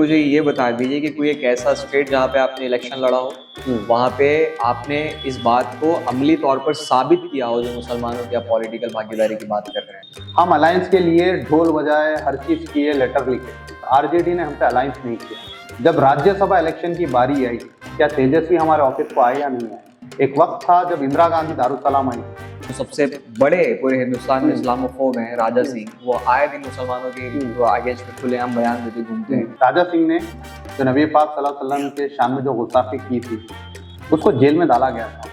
मुझे ये बता दीजिए कि कोई एक ऐसा स्टेट जहाँ पे आपने इलेक्शन लड़ा हो, वहाँ पे आपने इस बात को अमली तौर पर साबित किया हो, जो मुसलमानों की आप पॉलिटिकल भागीदारी की बात कर रहे हैं। हम अलायंस के लिए ढोल बजाए, हर चीज किए, लेटर लिखे। आरजेडी ने हमसे अलायंस नहीं किया। जब राज्यसभा इलेक्शन की बारी आई, क्या तेजस्वी हमारे ऑफिस को आए या नहीं आए? एक वक्त था जब इंदिरा गांधी दारुसलाम आई। तो सबसे बड़े पूरे हिंदुस्तान में इस्लामोफोब हैं राजा सिंह, वो आए दिन मुसलमानों के आगे खुलेआम बयान देते घूमते हैं। राजा सिंह ने जो नबी पाक सल्लल्लाहु अलैहि वसल्लम के शान में जो गुस्ताखी की थी, उसको जेल में डाला गया था।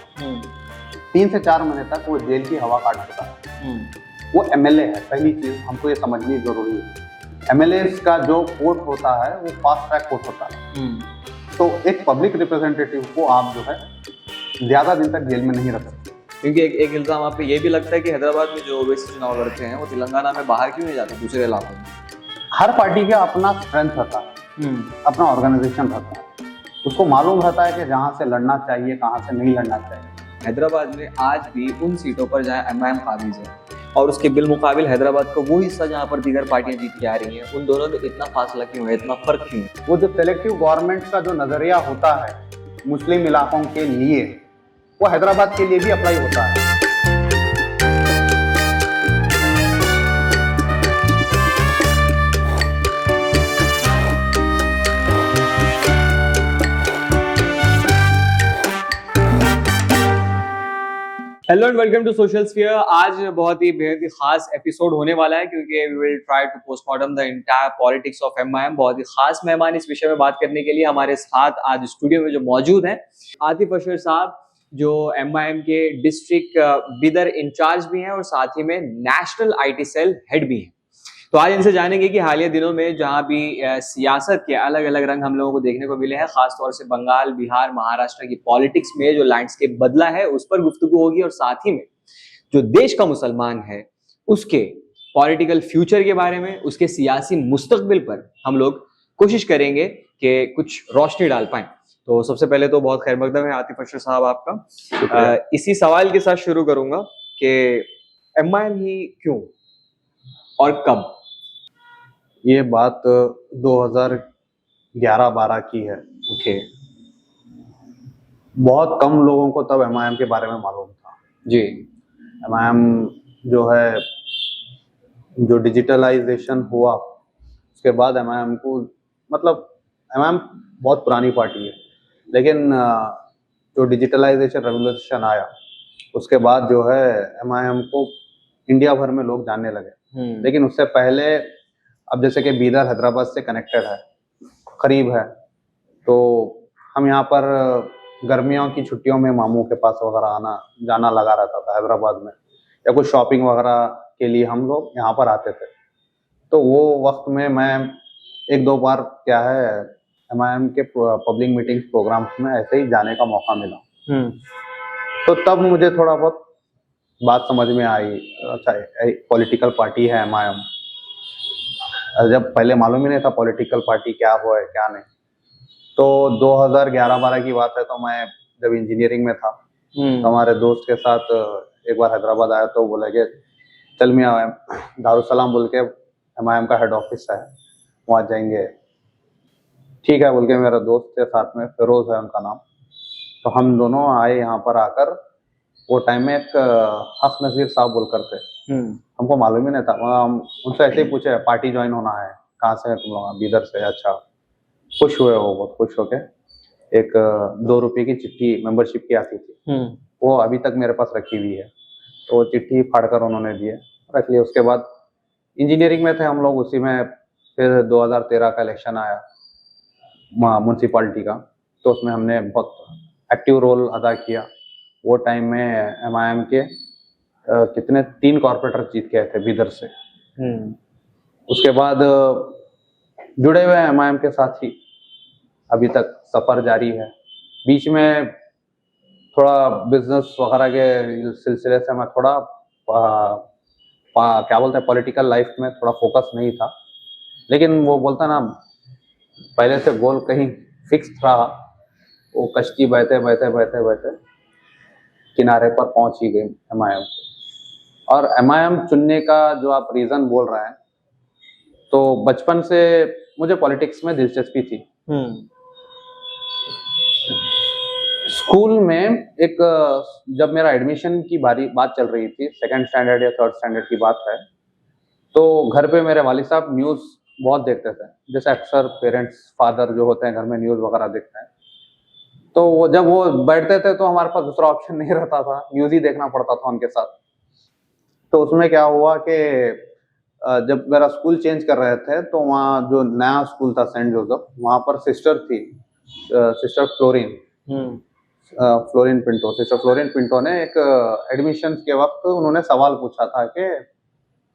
3 से 4 महीने तक वो जेल की हवा काट चुका है। वो एमएलए है। पहली चीज हमको ये समझनी जरूरी है, एमएलए का जो कोर्ट होता है वो फास्ट ट्रैक कोर्ट होता है। तो एक पब्लिक रिप्रेजेंटेटिव को आप जो है ज्यादा दिन तक जेल में नहीं रख सकते। क्योंकि एक इल्जाम आप पे ये भी लगता है कि हैदराबाद में जो ओवैसी चुनाव लड़ते हैं वो तेलंगाना में बाहर क्यों नहीं जाते, दूसरे इलाकों में? हर पार्टी का अपना स्ट्रेंथ रहता है, अपना ऑर्गेनाइजेशन रहता है। उसको मालूम रहता है कि जहाँ से लड़ना चाहिए, कहाँ से नहीं लड़ना चाहिए। हैदराबाद में आज भी उन सीटों पर जहाँ एमआईएम काबिज है और उसके बिलमुकाबिल हैदराबाद को वो हिस्सा जहाँ पर दीगर पार्टियां जीत के आ रही हैं, उन दोनों में इतना फासला क्यों है, इतना फर्क क्यों है? वो जो सेलेक्टिव गवर्नमेंट का जो नजरिया होता है मुस्लिम इलाकों के लिए, वो हैदराबाद के लिए भी अप्लाई होता है। Hello and welcome to social sphere. आज बहुत ही बेहद ही खास एपिसोड होने वाला है क्योंकि we will try to postmortem the entire politics of MIM. बहुत ही खास मेहमान इस विषय में बात करने के लिए हमारे साथ आज स्टूडियो में जो मौजूद हैं, आतिफ अशर साहब, जो एमआईएम के डिस्ट्रिक्ट बिदर इंचार्ज भी हैं और साथ ही में नेशनल आईटी सेल हेड भी हैं। तो आज इनसे जानेंगे कि हालिया दिनों में जहां भी सियासत के अलग अलग रंग हम लोगों को देखने को मिले हैं, खासतौर से बंगाल, बिहार, महाराष्ट्र की पॉलिटिक्स में जो लैंडस्केप बदला है उस पर गुफ्तगू होगी और साथ ही में जो देश का मुसलमान है उसके पॉलिटिकल फ्यूचर के बारे में, उसके सियासी मुस्तकबिल पर हम लोग कोशिश करेंगे कि कुछ रोशनी डाल पाएं। तो सबसे पहले तो बहुत खैर मकदम है आतिफ अशर साहब आपका। इसी सवाल के साथ शुरू करूंगा कि एमआईएम ही क्यों और कब? ये बात 2011-12 की है। ओके। बहुत कम लोगों को तब एमआईएम के बारे में मालूम था। जी। एमआईएम जो है, जो डिजिटलाइजेशन हुआ उसके बाद एमआईएम को, मतलब एमआईएम बहुत पुरानी पार्टी है, लेकिन जो डिजिटलाइजेशन रेवोल्यूशन आया उसके बाद जो है एमआईएम को इंडिया भर में लोग जानने लगे। लेकिन उससे पहले, अब जैसे कि बीदर हैदराबाद से कनेक्टेड है, करीब है, तो हम यहाँ पर गर्मियों की छुट्टियों में मामू के पास वगैरह आना जाना लगा रहता था हैदराबाद में, या कुछ शॉपिंग वगैरह के लिए हम लोग यहाँ पर आते थे। तो वो वक्त में मैं 1-2 बार क्या है एमआईएम के पब्लिक मीटिंग्स प्रोग्राम्स में ऐसे ही जाने का मौका मिला। तो तब मुझे थोड़ा बहुत बात समझ में आई, अच्छा पॉलिटिकल पार्टी है एमआईएम। जब पहले मालूम ही नहीं था पॉलिटिकल पार्टी क्या हुआ है क्या नहीं। तो 2011-12 की बात है, तो मैं जब इंजीनियरिंग में था तो हमारे दोस्त के साथ एक बार हैदराबाद आया, तो बोले कि चल मियाँ दारुसलाम बोल के एमआईएम का हेड ऑफिस है, वहाँ जाएंगे। ठीक है बोल के मेरा दोस्त के साथ में, फिरोज है उनका नाम, तो हम दोनों आए। यहाँ पर आकर वो टाइम में एक हक नज़ीर साहब बोल करते, हमको मालूम ही नहीं था। हम उनसे ऐसे ही पूछे पार्टी ज्वाइन होना है, कहाँ से है तुम लोग? बीदर से। अच्छा। खुश हुए वो, बहुत खुश होके। एक 2 रुपये की चिट्ठी मेंबरशिप की आती थी, वो अभी तक मेरे पास रखी हुई है। तो वो चिट्ठी फाड़कर उन्होंने दिए, रख लिया। उसके बाद इंजीनियरिंग में थे हम लोग, उसी में फिर 2013 का इलेक्शन आया म्यूनसिपालिटी का, तो उसमें हमने बहुत एक्टिव रोल अदा किया। वो टाइम में एमआईएम के कितने 3 कॉर्पोरेटर जीत गए थे बीदर से। उसके बाद जुड़े हुए हैं एमआईएम के साथ ही, अभी तक सफर जारी है। बीच में थोड़ा बिजनेस वगैरह के सिलसिले से मैं थोड़ा क्या बोलते हैं पॉलिटिकल लाइफ में थोड़ा फोकस नहीं था, लेकिन वो बोलता ना पहले से गोल कहीं फिक्स रहा, वो कश्ती बहते बहते बहते बहते किनारे पर पहुंच ही गई एमआईएम। और एमआईएम चुनने का जो आप रीज़न बोल रहे हैं, तो बचपन से मुझे पॉलिटिक्स में दिलचस्पी थी। हम्म स्कूल में एक जब मेरा एडमिशन की बात चल रही थी, सेकंड स्टैंडर्ड या थर्ड स्टैंडर्ड की बात है, तो घर पे मेरे वालिद साहब न्यूज़ बहुत देखते थे। जैसे अक्सर पेरेंट्स, फादर जो होते हैं घर में न्यूज़ वगैरह देखते हैं। तो वो जब वो बैठते थे तो हमारे पास दूसरा ऑप्शन नहीं रहता था, न्यूज़ ही देखना पड़ता था उनके साथ। तो उसमें क्या हुआ कि जब मेरा स्कूल चेंज कर रहे थे तो वहाँ जो नया स्कूल था सेंट जोसेफ, वहाँ पर सिस्टर थी, sister fluorine, fluorine Pinto, sister fluorine Pinto ने एक एडमिशन के वक्त उन्होंने सवाल पूछा था कि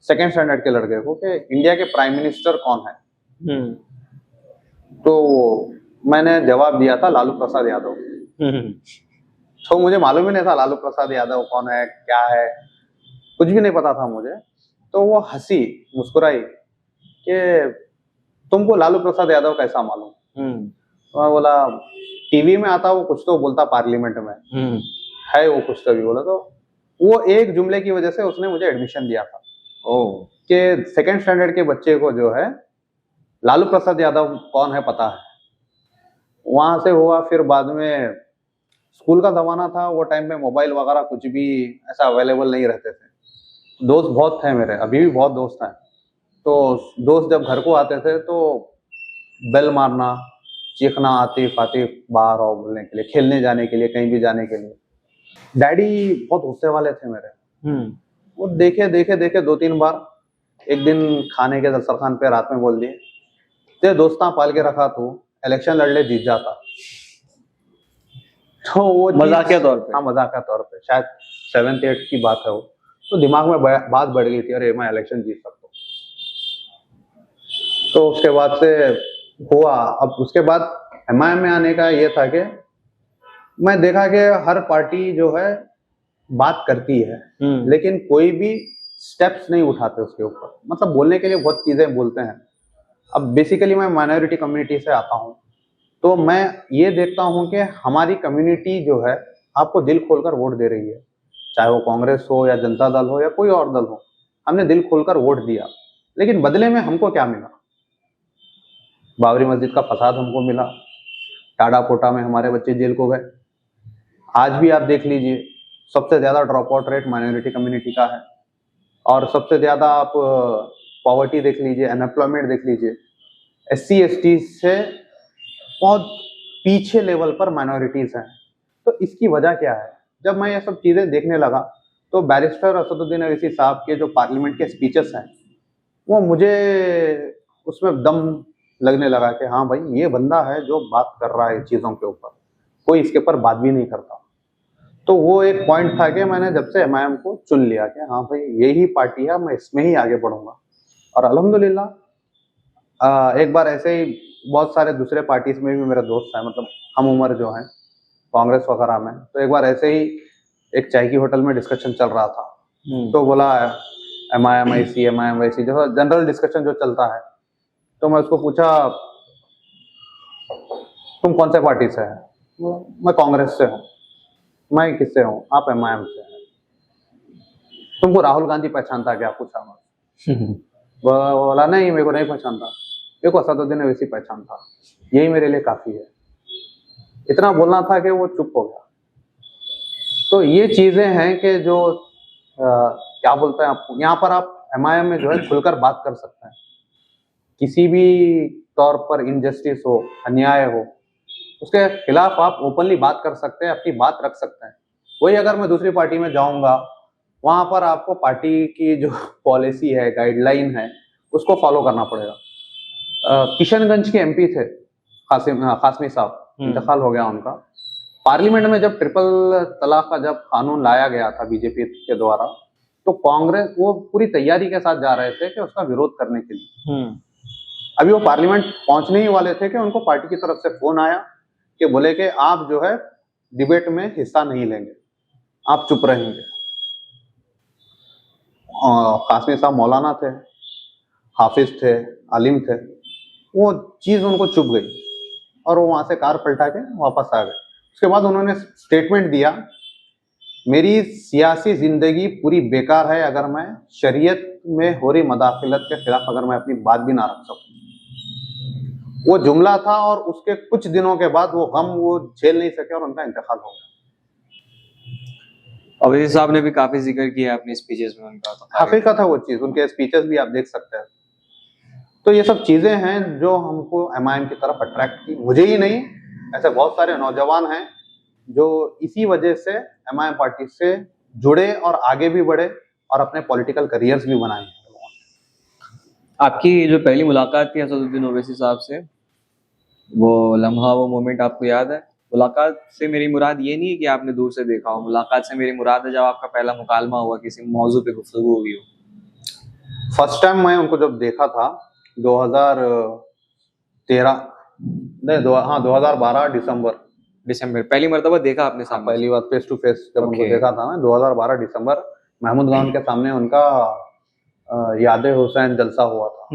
सेकेंड स्टैंडर्ड के लड़के को कि इंडिया के प्राइम मिनिस्टर कौन है। तो मैंने जवाब दिया था लालू प्रसाद यादव। तो मुझे मालूम ही नहीं था लालू प्रसाद यादव कौन है, क्या है, कुछ भी नहीं पता था मुझे। तो वो हंसी, मुस्कुराई कि तुमको लालू प्रसाद यादव कैसा मालूम। तो मैं बोला टीवी में आता वो कुछ तो बोलता पार्लियामेंट में, है वो कुछ तो भी बोला। तो वो एक जुमले की वजह से उसने मुझे एडमिशन दिया था कि सेकंड स्टैंडर्ड के बच्चे को जो है लालू प्रसाद यादव कौन है पता है। वहां से हुआ, फिर बाद में स्कूल का जमाना था, वो टाइम में मोबाइल वगैरह कुछ भी ऐसा अवेलेबल नहीं रहते थे। दोस्त बहुत थे मेरे, अभी भी बहुत दोस्त हैं। तो दोस्त जब घर को आते थे तो बेल मारना, चीखना, आतिफ आतिफ बाहर आओ बोलने के लिए, खेलने जाने के लिए, कहीं भी जाने के लिए। डैडी बहुत गुस्से वाले थे मेरे। वो देखे देखे देखे 2-3 बार, एक दिन खाने के दस्तरखान पे रात में बोल दिए, ते दोस्ता पाल के रखा तू, इलेक्शन लड़ ले जीत जाता। तो वो मजाकिया तौर पे, हाँ मजाकिया तौर पे, शायद 7th 8th की बात है वो। तो दिमाग में बात बढ़ गई थी, अरे मैं इलेक्शन जीत सकता हूँ। तो उसके बाद से हुआ, अब उसके बाद एमआईएम में आने का ये था कि मैं देखा कि हर पार्टी जो है बात करती है, लेकिन कोई भी स्टेप्स नहीं उठाते उसके ऊपर। मतलब बोलने के लिए बहुत चीजें बोलते हैं। अब बेसिकली मैं माइनॉरिटी कम्युनिटी से आता हूँ, तो मैं ये देखता हूँ कि हमारी कम्युनिटी जो है आपको दिल खोलकर वोट दे रही है, चाहे वो कांग्रेस हो या जनता दल हो या कोई और दल हो। हमने दिल खोलकर वोट दिया, लेकिन बदले में हमको क्या मिला? बाबरी मस्जिद का फसाद हमको मिला, टाडा पोटा में हमारे बच्चे जेल को गए। आज भी आप देख लीजिए, सबसे ज्यादा drop out rate minority community का है, और सबसे ज्यादा आप पॉवर्टी देख लीजिए, अनएम्प्लॉयमेंट देख लीजिए, SC ST से बहुत पीछे लेवल पर माइनॉरिटीज हैं। तो इसकी वजह क्या है? जब मैं ये सब चीजें देखने लगा तो बैरिस्टर असदुद्दीन अवैसी साहब के जो पार्लियामेंट के स्पीचेस हैं, वो मुझे उसमें दम लगने लगा कि हाँ भाई, ये बंदा है जो बात कर रहा है चीजों के ऊपर, कोई इसके ऊपर बात भी नहीं करता। तो वो एक पॉइंट था कि मैंने जब से एमआईएम को चुन लिया कि हाँ भाई यही पार्टी है, मैं इसमें ही आगे बढ़ूंगा। और अल्हम्दुलिल्लाह एक बार ऐसे ही बहुत सारे दूसरे पार्टीज में भी मेरे दोस्त हैं, मतलब हम उम्र जो हैं कांग्रेस वगैरह में, तो एक बार ऐसे ही एक चाय की होटल में डिस्कशन चल रहा था। तो बोला एमआईएम ऐसी, एमआईएम वैसी, जो जनरल डिस्कशन जो चलता है। तो मैं उसको पूछा तुम कौन से पार्टी से है? मैं कांग्रेस से हूँ। मैं किससे हूँ? आप एमआईएम से हैं। तुमको राहुल गांधी पहचानता क्या? पूछा मैं। बोला नहीं, मेरे को नहीं पहचानता, मेरे को असदुद्दीन अवैसी पहचानता, यही मेरे लिए काफी है। इतना बोलना था कि वो चुप हो गया। तो ये चीजें हैं कि जो क्या बोलते हैं, आप यहाँ पर आप एमआईएम में जो है खुलकर बात कर सकते हैं। किसी भी तौर पर इनजस्टिस हो, अन्याय हो, उसके खिलाफ आप ओपनली बात कर सकते हैं, अपनी बात रख सकते हैं। वही अगर मैं दूसरी पार्टी में जाऊंगा, वहां पर आपको पार्टी की जो पॉलिसी है, गाइडलाइन है, उसको फॉलो करना पड़ेगा। किशनगंज के MP थे कासमी साहब, इंतकाल हो गया उनका। पार्लियामेंट में जब ट्रिपल तलाक का जब कानून लाया गया था बीजेपी के द्वारा, तो कांग्रेस वो पूरी तैयारी के साथ जा रहे थे कि उसका विरोध करने के लिए। अभी वो पार्लियामेंट पहुंचने ही वाले थे कि उनको पार्टी की तरफ से फोन आया कि बोले कि आप जो है डिबेट में हिस्सा नहीं लेंगे, आप चुप रहेंगे। कासमी साहब मौलाना थे, हाफिज थे, आलिम थे। वो चीज उनको चुप गई और वो वहां से कार पलटा के वापस आ गए। उसके बाद उन्होंने स्टेटमेंट दिया, मेरी सियासी जिंदगी पूरी बेकार है अगर मैं शरीयत में हो रही मदाखिलत के खिलाफ अगर मैं अपनी बात भी ना रख सकूं। वो जुमला था और उसके कुछ दिनों के बाद वो गम वो झेल नहीं सके और उनका इंतकाल हो गया। अवैधी साहब ने भी काफी जिक्र किया अपनी स्पीचेस में उनका, तो हकीकत है वो चीज, उनके स्पीचेस भी आप देख सकते हैं। तो ये सब चीजें हैं जो हमको एमआईएम की तरफ अट्रैक्ट की, मुझे ही नहीं, ऐसे बहुत सारे नौजवान हैं जो इसी वजह से एमआईएम पार्टी से जुड़े और आगे भी बढ़े और अपने पॉलिटिकल करियर्स भी बनाए हैं। आपकी जो पहली मुलाकात थी असदुद्दीन ओवैसी साहब से, वो लम्हा, वो मोमेंट आपको याद है? मुलाकात से मेरी मुराद ये नहीं है कि आपने दूर से देखा हो, मुलाकात से मेरी मुराद है जब आपका पहला मुकालमा हुआ, किसी मौजू पे गुफ्तगू हुई हो। फर्स्ट टाइम मैं उनको जब देखा था 2013 नहीं 2012 दिसंबर पहली मर्तबा देखा आपने सामने? पहली बार फेस टू फेस जब उनको देखा था ना 2012 दिसंबर, महमूद गांव के सामने उनका यादें हुसैन जलसा हुआ था,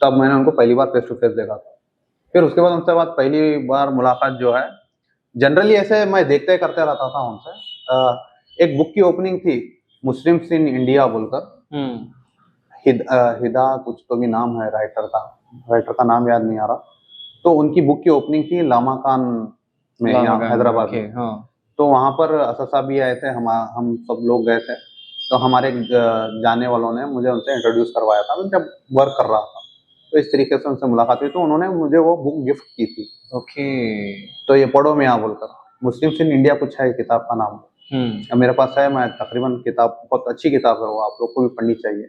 तब मैंने उनको पहली बार फेस टू फेस देखा था। फिर उसके बाद उनसे बाद पहली बार मुलाकात जो है, जनरली ऐसे मैं देखते करते रहता था उनसे। एक बुक की ओपनिंग थी, मुस्लिम्स इन इंडिया बोलकर, हिदा कुछ तो भी नाम है राइटर का नाम याद नहीं आ रहा। तो उनकी बुक की ओपनिंग थी लामा खान में, यहाँ हैदराबाद में। हाँ। तो वहां पर असद साहब भी आए थे, हम सब लोग गए थे। तो हमारे जाने वालों ने मुझे उनसे इंट्रोड्यूस करवाया था, मैं जब वर्क कर रहा था, तो इस तरीके से उनसे मुलाकात हुई। तो उन्होंने मुझे वो बुक गिफ्ट की थी। ओके। तो ये पढ़ो मियां बोलकर, मुस्लिम्स इन इंडिया कुछ है किताब का नाम, मेरे पास है, मैं तकरीबन किताब, बहुत अच्छी किताब है वो, आप लोग को भी पढ़नी चाहिए।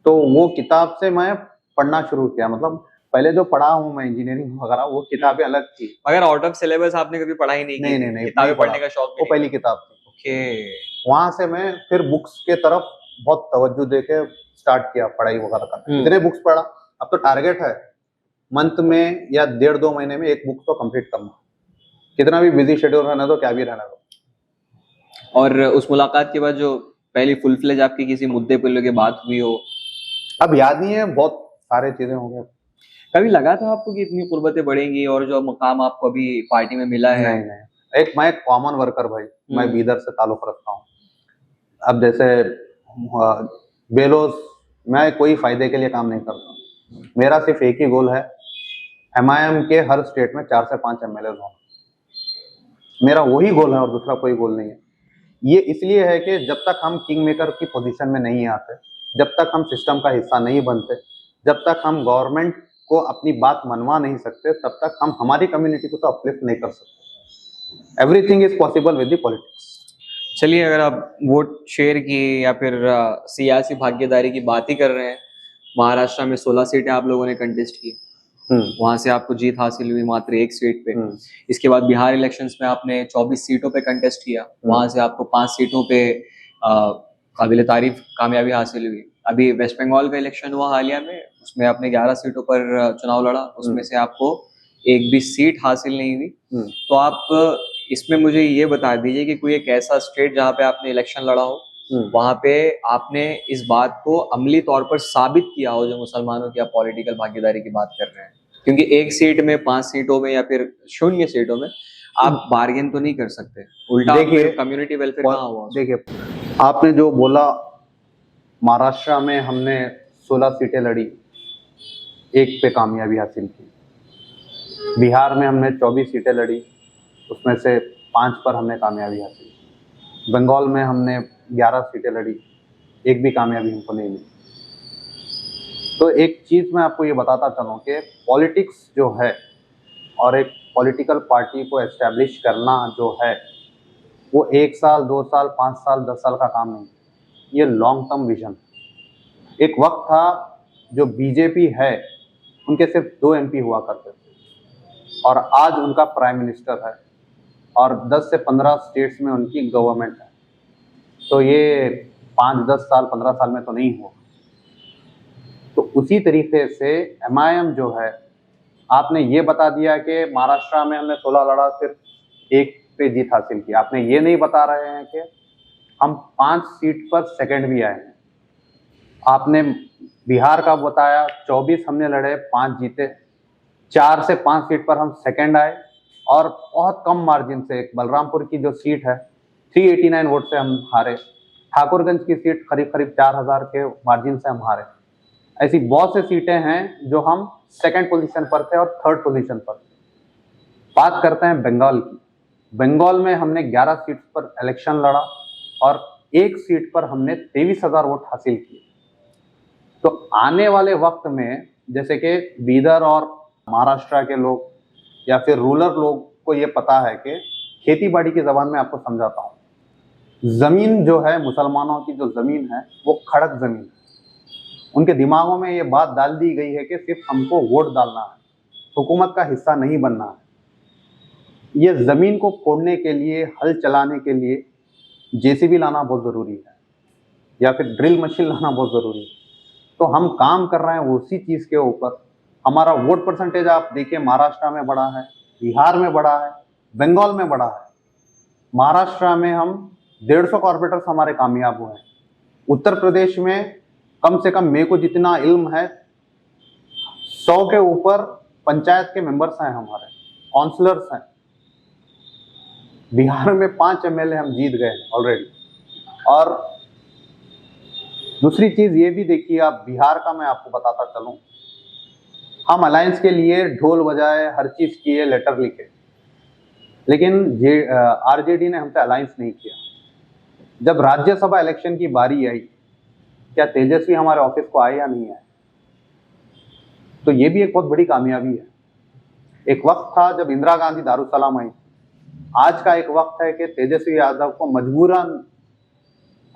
तो वो किताब से मैं पढ़ना शुरू किया, मतलब पहले जो पढ़ा हूँ मैं इंजीनियरिंग वगैरह, वो किताबें अलग थी। अगर आउट ऑफ सिलेबस आपने कभी पढ़ा ही नहीं? नहीं, किताबें पढ़ने का शौक? वो पहली किताब थी। ओके। वहां से मैं फिर बुक्स के तरफ बहुत तवज्जो देके स्टार्ट किया पढ़ाई वगैरह करना। इतने बुक्स पढ़ा, अब तो टारगेट है मंथ में या 1.5-2 महीने में एक बुक तो कंप्लीट करना, कितना भी बिजी शेड्यूल रहने दो, क्या भी रहने दो। और उस मुलाकात के बाद जो पहली फुल फ्लेज आपकी किसी मुद्दे पर लेके बात हुई हो? अब याद नहीं है, बहुत सारे चीजें हो गए। कभी लगा था आपको कि इतनी कुर्बतें बढ़ेंगी और जो मकाम आपको अभी पार्टी में मिला है? नहीं, मैं एक कॉमन वर्कर भाई, मैं बीदर से ताल्लुक रखता हूँ। अब जैसे बेलोस, मैं कोई फायदे के लिए काम नहीं करता, मेरा सिर्फ एक ही गोल है, एमआईएम के हर स्टेट में 4 से 5 एमएलए होना, मेरा वही गोल है और दूसरा कोई गोल नहीं है। ये इसलिए है कि जब तक हम किंग मेकर की पोजीशन में नहीं आते, जब तक हम सिस्टम का हिस्सा नहीं बनते, जब तक हम गवर्नमेंट को अपनी बात मनवा नहीं सकते, तब तक हम हमारी कम्युनिटी को तो अपलिफ्ट नहीं कर सकते। Everything is possible with the politics. चलिए, अगर आप वोट शेयर की या फिर सियासी भागीदारी की बात ही कर रहे हैं, महाराष्ट्र में 16 सीटें आप लोगों ने कंटेस्ट की, वहां से आपको जीत हासिल हुई मात्र 1 सीट पे। इसके बाद बिहार इलेक्शंस में आपने 24 सीटों पे कंटेस्ट किया, वहां से आपको 5 सीटों पे काबिल तारीफ कामयाबी हासिल हुई। अभी वेस्ट बंगाल का इलेक्शन हुआ हालिया में, उसमें आपने 11 सीटों पर चुनाव लड़ा, उसमें से आपको एक भी सीट हासिल नहीं हुई। तो आप इसमें मुझे ये बता दीजिए कि कोई एक ऐसा स्टेट जहाँ पे आपने इलेक्शन लड़ा हो, वहां पे आपने इस बात को अमली तौर पर साबित किया हो, जो मुसलमानों की आप पॉलिटिकल भागीदारी की बात कर रहे हैं। क्योंकि 1 सीट में, 5 सीटों में या फिर 0 सीटों में आप बार्गेन तो नहीं कर सकते, उल्टा देखिए कम्युनिटी वेलफेयर कहाँ हुआ? देखिए, आपने जो बोला, महाराष्ट्र में हमने 16 सीटें लड़ी, 1 पे कामयाबी हासिल की। बिहार में हमने 24 सीटें लड़ी, उसमें से 5 पर हमने कामयाबी हासिल की। बंगाल में हमने 11 सीटें लड़ी, 1 भी कामयाबी हमको नहीं मिली। तो एक चीज़ मैं आपको ये बताता चलूँ कि पॉलिटिक्स जो है और एक पॉलिटिकल पार्टी को एस्टैब्लिश करना जो है, वो 1 साल, 2 साल, 5 साल, 10 साल का काम नहीं, ये लॉन्ग टर्म विजन। एक वक्त था जो बीजेपी है, उनके सिर्फ 2 एमपी हुआ करते थे और आज उनका प्राइम मिनिस्टर है और 10 से 15 स्टेट्स में उनकी गवर्नमेंट है। तो ये 5, 10 साल, 15 साल में तो नहीं हुआ। तो उसी तरीके से एमआईएम जो है, आपने ये बता दिया कि महाराष्ट्र में हमने 16 लड़ा, सिर्फ 1 पे जीत हासिल की। आपने ये नहीं बता रहे हैं कि हम 5 सीट पर सेकंड भी आए हैं। आपने बिहार का बताया, 24 हमने लड़े, 5 जीते, 4 से 5 सीट पर हम सेकंड आए और बहुत कम मार्जिन से, एक बलरामपुर की जो सीट है 389 वोट से हम हारे। ठाकुरगंज की सीट करीब 4000 के मार्जिन से हम हारे। ऐसी बहुत सी सीटें हैं जो हम सेकंड पोजीशन पर थे और थर्ड पोजीशन पर थे। बात करते हैं बंगाल की। बंगाल में हमने 11 सीट पर इलेक्शन लड़ा और एक सीट पर हमने 23,000 वोट हासिल किए। तो आने वाले वक्त में जैसे कि बीदर और महाराष्ट्र के लोग या फिर रूरल लोग को ये पता है कि खेती बाड़ी की जबान में आपको समझाता हूँ, जमीन जो है मुसलमानों की जो जमीन है वो खड़क जमीन है। उनके दिमागों में ये बात डाल दी गई है कि सिर्फ हमको वोट डालना है, हुकूमत का हिस्सा नहीं बनना है। ये जमीन को कोड़ने के लिए, हल चलाने के लिए जेसीबी लाना बहुत जरूरी है या फिर ड्रिल मशीन लाना बहुत जरूरी है। तो हम काम कर रहे हैं उसी चीज के ऊपर। हमारा वोट परसेंटेज आप देखिए महाराष्ट्र में बढ़ा है, बिहार में बढ़ा है, बंगाल में बढ़ा है। महाराष्ट्र में हम 150 कॉर्पोरेटर्स हमारे कामयाब हुए हैं। उत्तर प्रदेश में कम से कम मेरे को जितना इल्म है 100 के ऊपर पंचायत के मेंबर्स हैं, हमारे काउंसलर्स हैं। बिहार में 5 एमएलए हम जीत गए ऑलरेडी। और दूसरी चीज ये भी देखिए आप, बिहार का मैं आपको बताता चलूं, हम अलायंस के लिए ढोल बजाए, हर चीज किए, लेटर लिखे, लेकिन आरजेडी ने हमसे अलायंस नहीं किया। जब राज्यसभा इलेक्शन की बारी आई, क्या तेजस्वी हमारे ऑफिस को आए या नहीं आए? तो ये भी एक बहुत बड़ी कामयाबी है। एक वक्त था जब इंदिरा गांधी दारुसलाम आई, आज का एक वक्त है कि तेजस्वी यादव को मजबूरन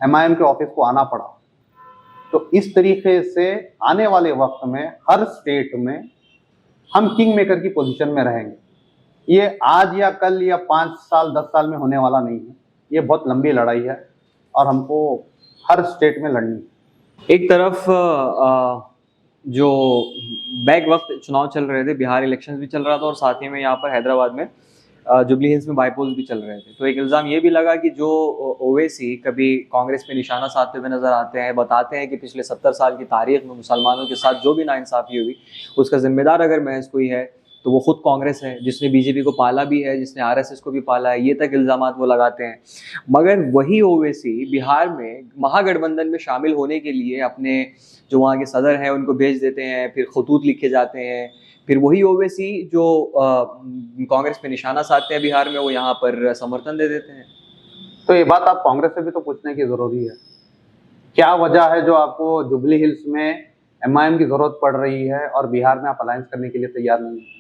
एमआईएम के ऑफिस को आना पड़ा। तो इस तरीके से आने वाले वक्त में हर स्टेट में हम किंग मेकर की पोजीशन में रहेंगे। ये आज या कल या 5 साल 10 साल में होने वाला नहीं है, ये बहुत लंबी लड़ाई है और हमको हर स्टेट में लड़नी है। एक तरफ जो बैक वक्त चुनाव चल रहे थे, बिहार इलेक्शंस भी चल रहा था और साथ ही में यहाँ पर हैदराबाद में जुबली हिल्स में बाईपोल्स भी चल रहे थे। तो एक इल्ज़ाम ये भी लगा कि जो ओवैसी कभी कांग्रेस पे निशाना साधते हुए नजर आते हैं, बताते हैं कि पिछले 70 साल की तारीख में मुसलमानों के साथ जो भी नाइंसाफ़ी हुई उसका जिम्मेदार अगर महज कोई है तो वो खुद कांग्रेस है, जिसने बीजेपी को पाला भी है, जिसने आरएसएस को भी पाला है, ये तक इल्ज़ामात वो लगाते हैं। मगर वही ओवैसी बिहार में महागठबंधन में शामिल होने के लिए अपने जो वहाँ के सदर हैं उनको भेज देते हैं, फिर खतूत लिखे जाते हैं। फिर वही ओवैसी जो कांग्रेस पे निशाना साधते हैं बिहार में, वो यहाँ पर समर्थन दे देते हैं। तो ये बात आप कांग्रेस से भी तो पूछने की जरूरी है, क्या वजह है जो आपको जुबली हिल्स में एमआईएम की जरूरत पड़ रही है और बिहार में आप अलायंस करने के लिए तैयार नहीं है?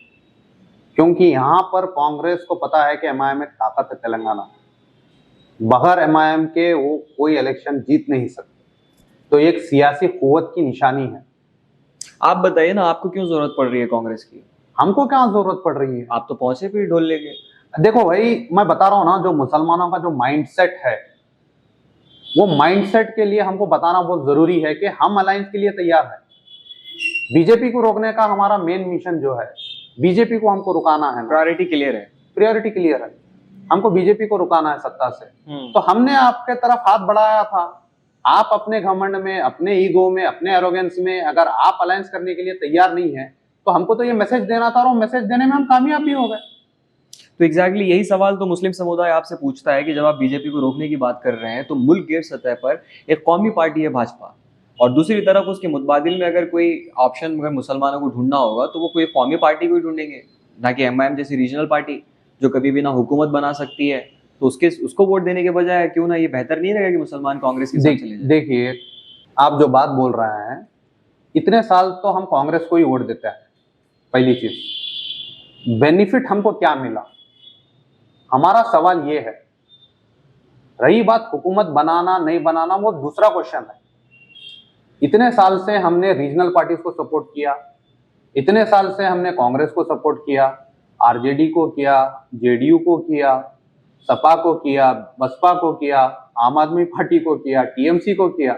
क्योंकि यहाँ पर कांग्रेस को पता है कि एमआईएम एक ताकत है तेलंगाना, बगैर एमआईएम के वो कोई इलेक्शन जीत नहीं सकते। तो एक सियासी कुव्वत की निशानी है। आप बताइए ना, आपको क्यों जरूरत पड़ रही है कांग्रेस की? हमको क्या जरूरत पड़ रही है? आप तो पहुंचे फिर ढोल लेके। देखो भाई, मैं बता रहा हूँ ना, जो मुसलमानों का जो माइंडसेट है, वो माइंडसेट के लिए हमको बताना बहुत जरूरी है कि हम अलायंस के लिए तैयार हैं। बीजेपी को रोकने का हमारा मेन मिशन जो है, बीजेपी को हमको रुकाना है। प्रायोरिटी क्लियर है, प्रायोरिटी क्लियर है, हमको बीजेपी को रुकाना है सत्ता से। तो हमने आपके तरफ हाथ बढ़ाया था, आप अपने घमंड में, अपने ईगो में, अपने एरोगेंस में अगर आप अलायंस करने के लिए तैयार नहीं है तो हमको तो ये मैसेज देना था और वो मैसेज देने में हम कामयाब भी हो गए। तो एग्जैक्टली यही सवाल तो मुस्लिम समुदाय आपसे पूछता है कि जब आप बीजेपी को रोकने की बात कर रहे हैं तो मुल्क गिर सतह पर एक कौमी पार्टी है भाजपा, और दूसरी तरफ उसके मुतबादिल में अगर कोई ऑप्शन अगर मुसलमानों को ढूंढना होगा तो वो कोई कौमी पार्टी को ही ढूंढेंगे, ना कि एमआईएम जैसी रीजनल पार्टी जो कभी भी ना हुकूमत बना सकती है। तो उसको वोट देने के बजाय क्यों ना ये बेहतर नहीं रहेगा कि मुसलमान कांग्रेस के साथ चले जाएं? देखिए, आप जो बात बोल रहे हैं, इतने साल तो हम कांग्रेस को ही वोट देते हैं। पहली चीज, बेनिफिट हमको क्या मिला, हमारा सवाल ये है। रही बात हुकूमत बनाना नहीं बनाना, वो दूसरा क्वेश्चन है। इतने साल से हमने रीजनल पार्टीज को सपोर्ट किया, इतने साल से हमने कांग्रेस को सपोर्ट किया, आरजेडी को किया, जेडीयू को किया, सपा को किया, बसपा को किया, आम आदमी पार्टी को किया, टीएमसी को किया,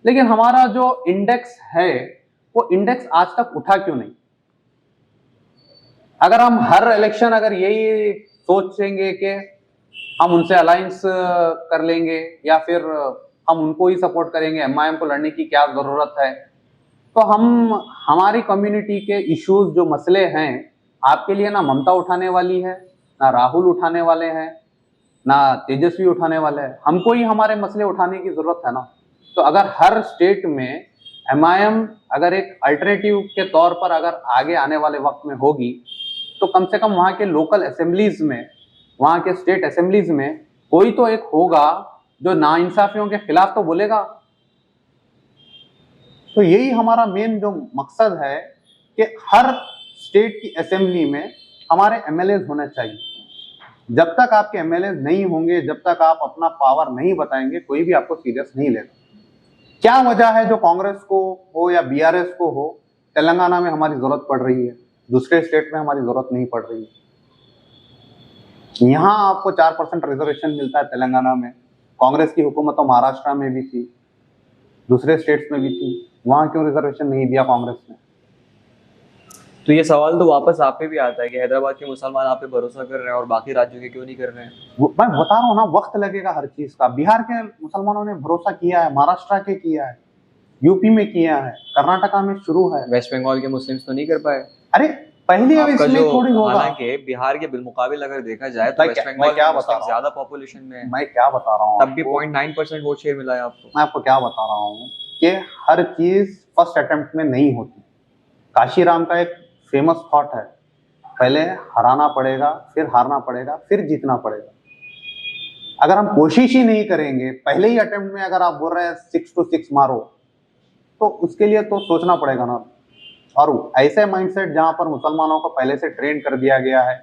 लेकिन हमारा जो इंडेक्स है वो इंडेक्स आज तक उठा क्यों नहीं? अगर हम हर इलेक्शन अगर यही सोचेंगे कि हम उनसे अलायंस कर लेंगे या फिर हम उनको ही सपोर्ट करेंगे, एमआईएम को लड़ने की क्या जरूरत है, तो हम हमारी कम्युनिटी के इश्यूज जो मसले हैं आपके लिए ना ममता उठाने वाली है, ना राहुल उठाने वाले हैं, ना तेजस्वी उठाने वाले हैं। हमको ही हमारे मसले उठाने की जरूरत है ना। तो अगर हर स्टेट में एमआईएम अगर एक अल्टरनेटिव के तौर पर अगर आगे आने वाले वक्त में होगी तो कम से कम वहाँ के लोकल असेंबलीज में, वहाँ के स्टेट असेंबलीज में कोई तो एक होगा जो नाइंसाफियों के खिलाफ तो बोलेगा। तो यही हमारा मेन जो मकसद है कि हर स्टेट की असेंबली में हमारे एमएलए होने चाहिए। जब तक आपके एमएलए नहीं होंगे, जब तक आप अपना पावर नहीं बताएंगे, कोई भी आपको सीरियस नहीं लेगा। क्या वजह है जो कांग्रेस को हो या बीआरएस को हो, तेलंगाना में हमारी जरूरत पड़ रही है, दूसरे स्टेट में हमारी जरूरत नहीं पड़ रही है। यहाँ आपको 4% रिजर्वेशन मिलता है तेलंगाना में, कांग्रेस की हुकूमत तो महाराष्ट्र में भी थी, दूसरे स्टेट्स में भी थी, वहां क्यों रिजर्वेशन नहीं दिया कांग्रेस ने? तो ये सवाल तो वापस आप पे भी आता है कि हैदराबाद के मुसलमान आप पे भरोसा कर रहे हैं और बाकी राज्यों के क्यों नहीं कर रहे हैं? मैं बता रहा हूँ ना, वक्त लगेगा हर चीज का। बिहार के मुसलमानों ने भरोसा किया है, महाराष्ट्र के किया है, यूपी में किया है, कर्नाटका में शुरू है। वेस्ट बंगाल के मुस्लिम्स तो नहीं कर पाए? अरे पहली अब आपका इसमें जो, थोड़ी होगा। हालांकि बिहार के बिलमुकाबिल अगर देखा जाए तो वेस्ट मैं बंगाल क्या में बता मुस्लिम रहा ज्यादा पॉपुलेशन में है, हूँ, मैं क्या बता रहा हूँ तब भी आपको? 0.9% वोट शेयर मिला है आपको। मैं आपको क्या बता रहा हूँ कि हर चीज फर्स्ट अटेम्प्ट में नहीं होती। काशीराम का एक फेमस थॉट है, पहले हराना पड़ेगा, फिर हारना पड़ेगा, फिर जीतना पड़ेगा। अगर हम कोशिश ही नहीं करेंगे, पहले ही अटेम्प्ट में अगर आप बोल रहे हैं 6 to 6 मारो, तो उसके लिए तो सोचना पड़ेगा ना। और ऐसे माइंडसेट जहां पर मुसलमानों को पहले से ट्रेन कर दिया गया है,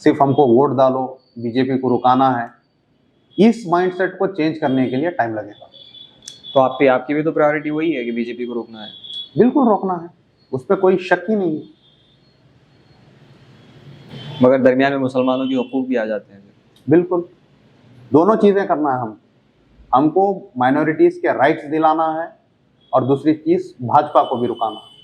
सिर्फ हमको वोट डालो, बीजेपी को रुकाना है, इस माइंडसेट को चेंज करने के लिए टाइम लगेगा। तो आपकी भी तो प्रायोरिटी वही है कि बीजेपी को रोकना है? बिल्कुल रोकना है, उस पर कोई शक ही नहीं है। मगर दरमियान में मुसलमानों की हुकूक भी आ जाते हैं। बिल्कुल, दोनों चीजें करना है हमको माइनॉरिटीज के राइट्स दिलाना है और दूसरी चीज भाजपा को भी रुकाना है।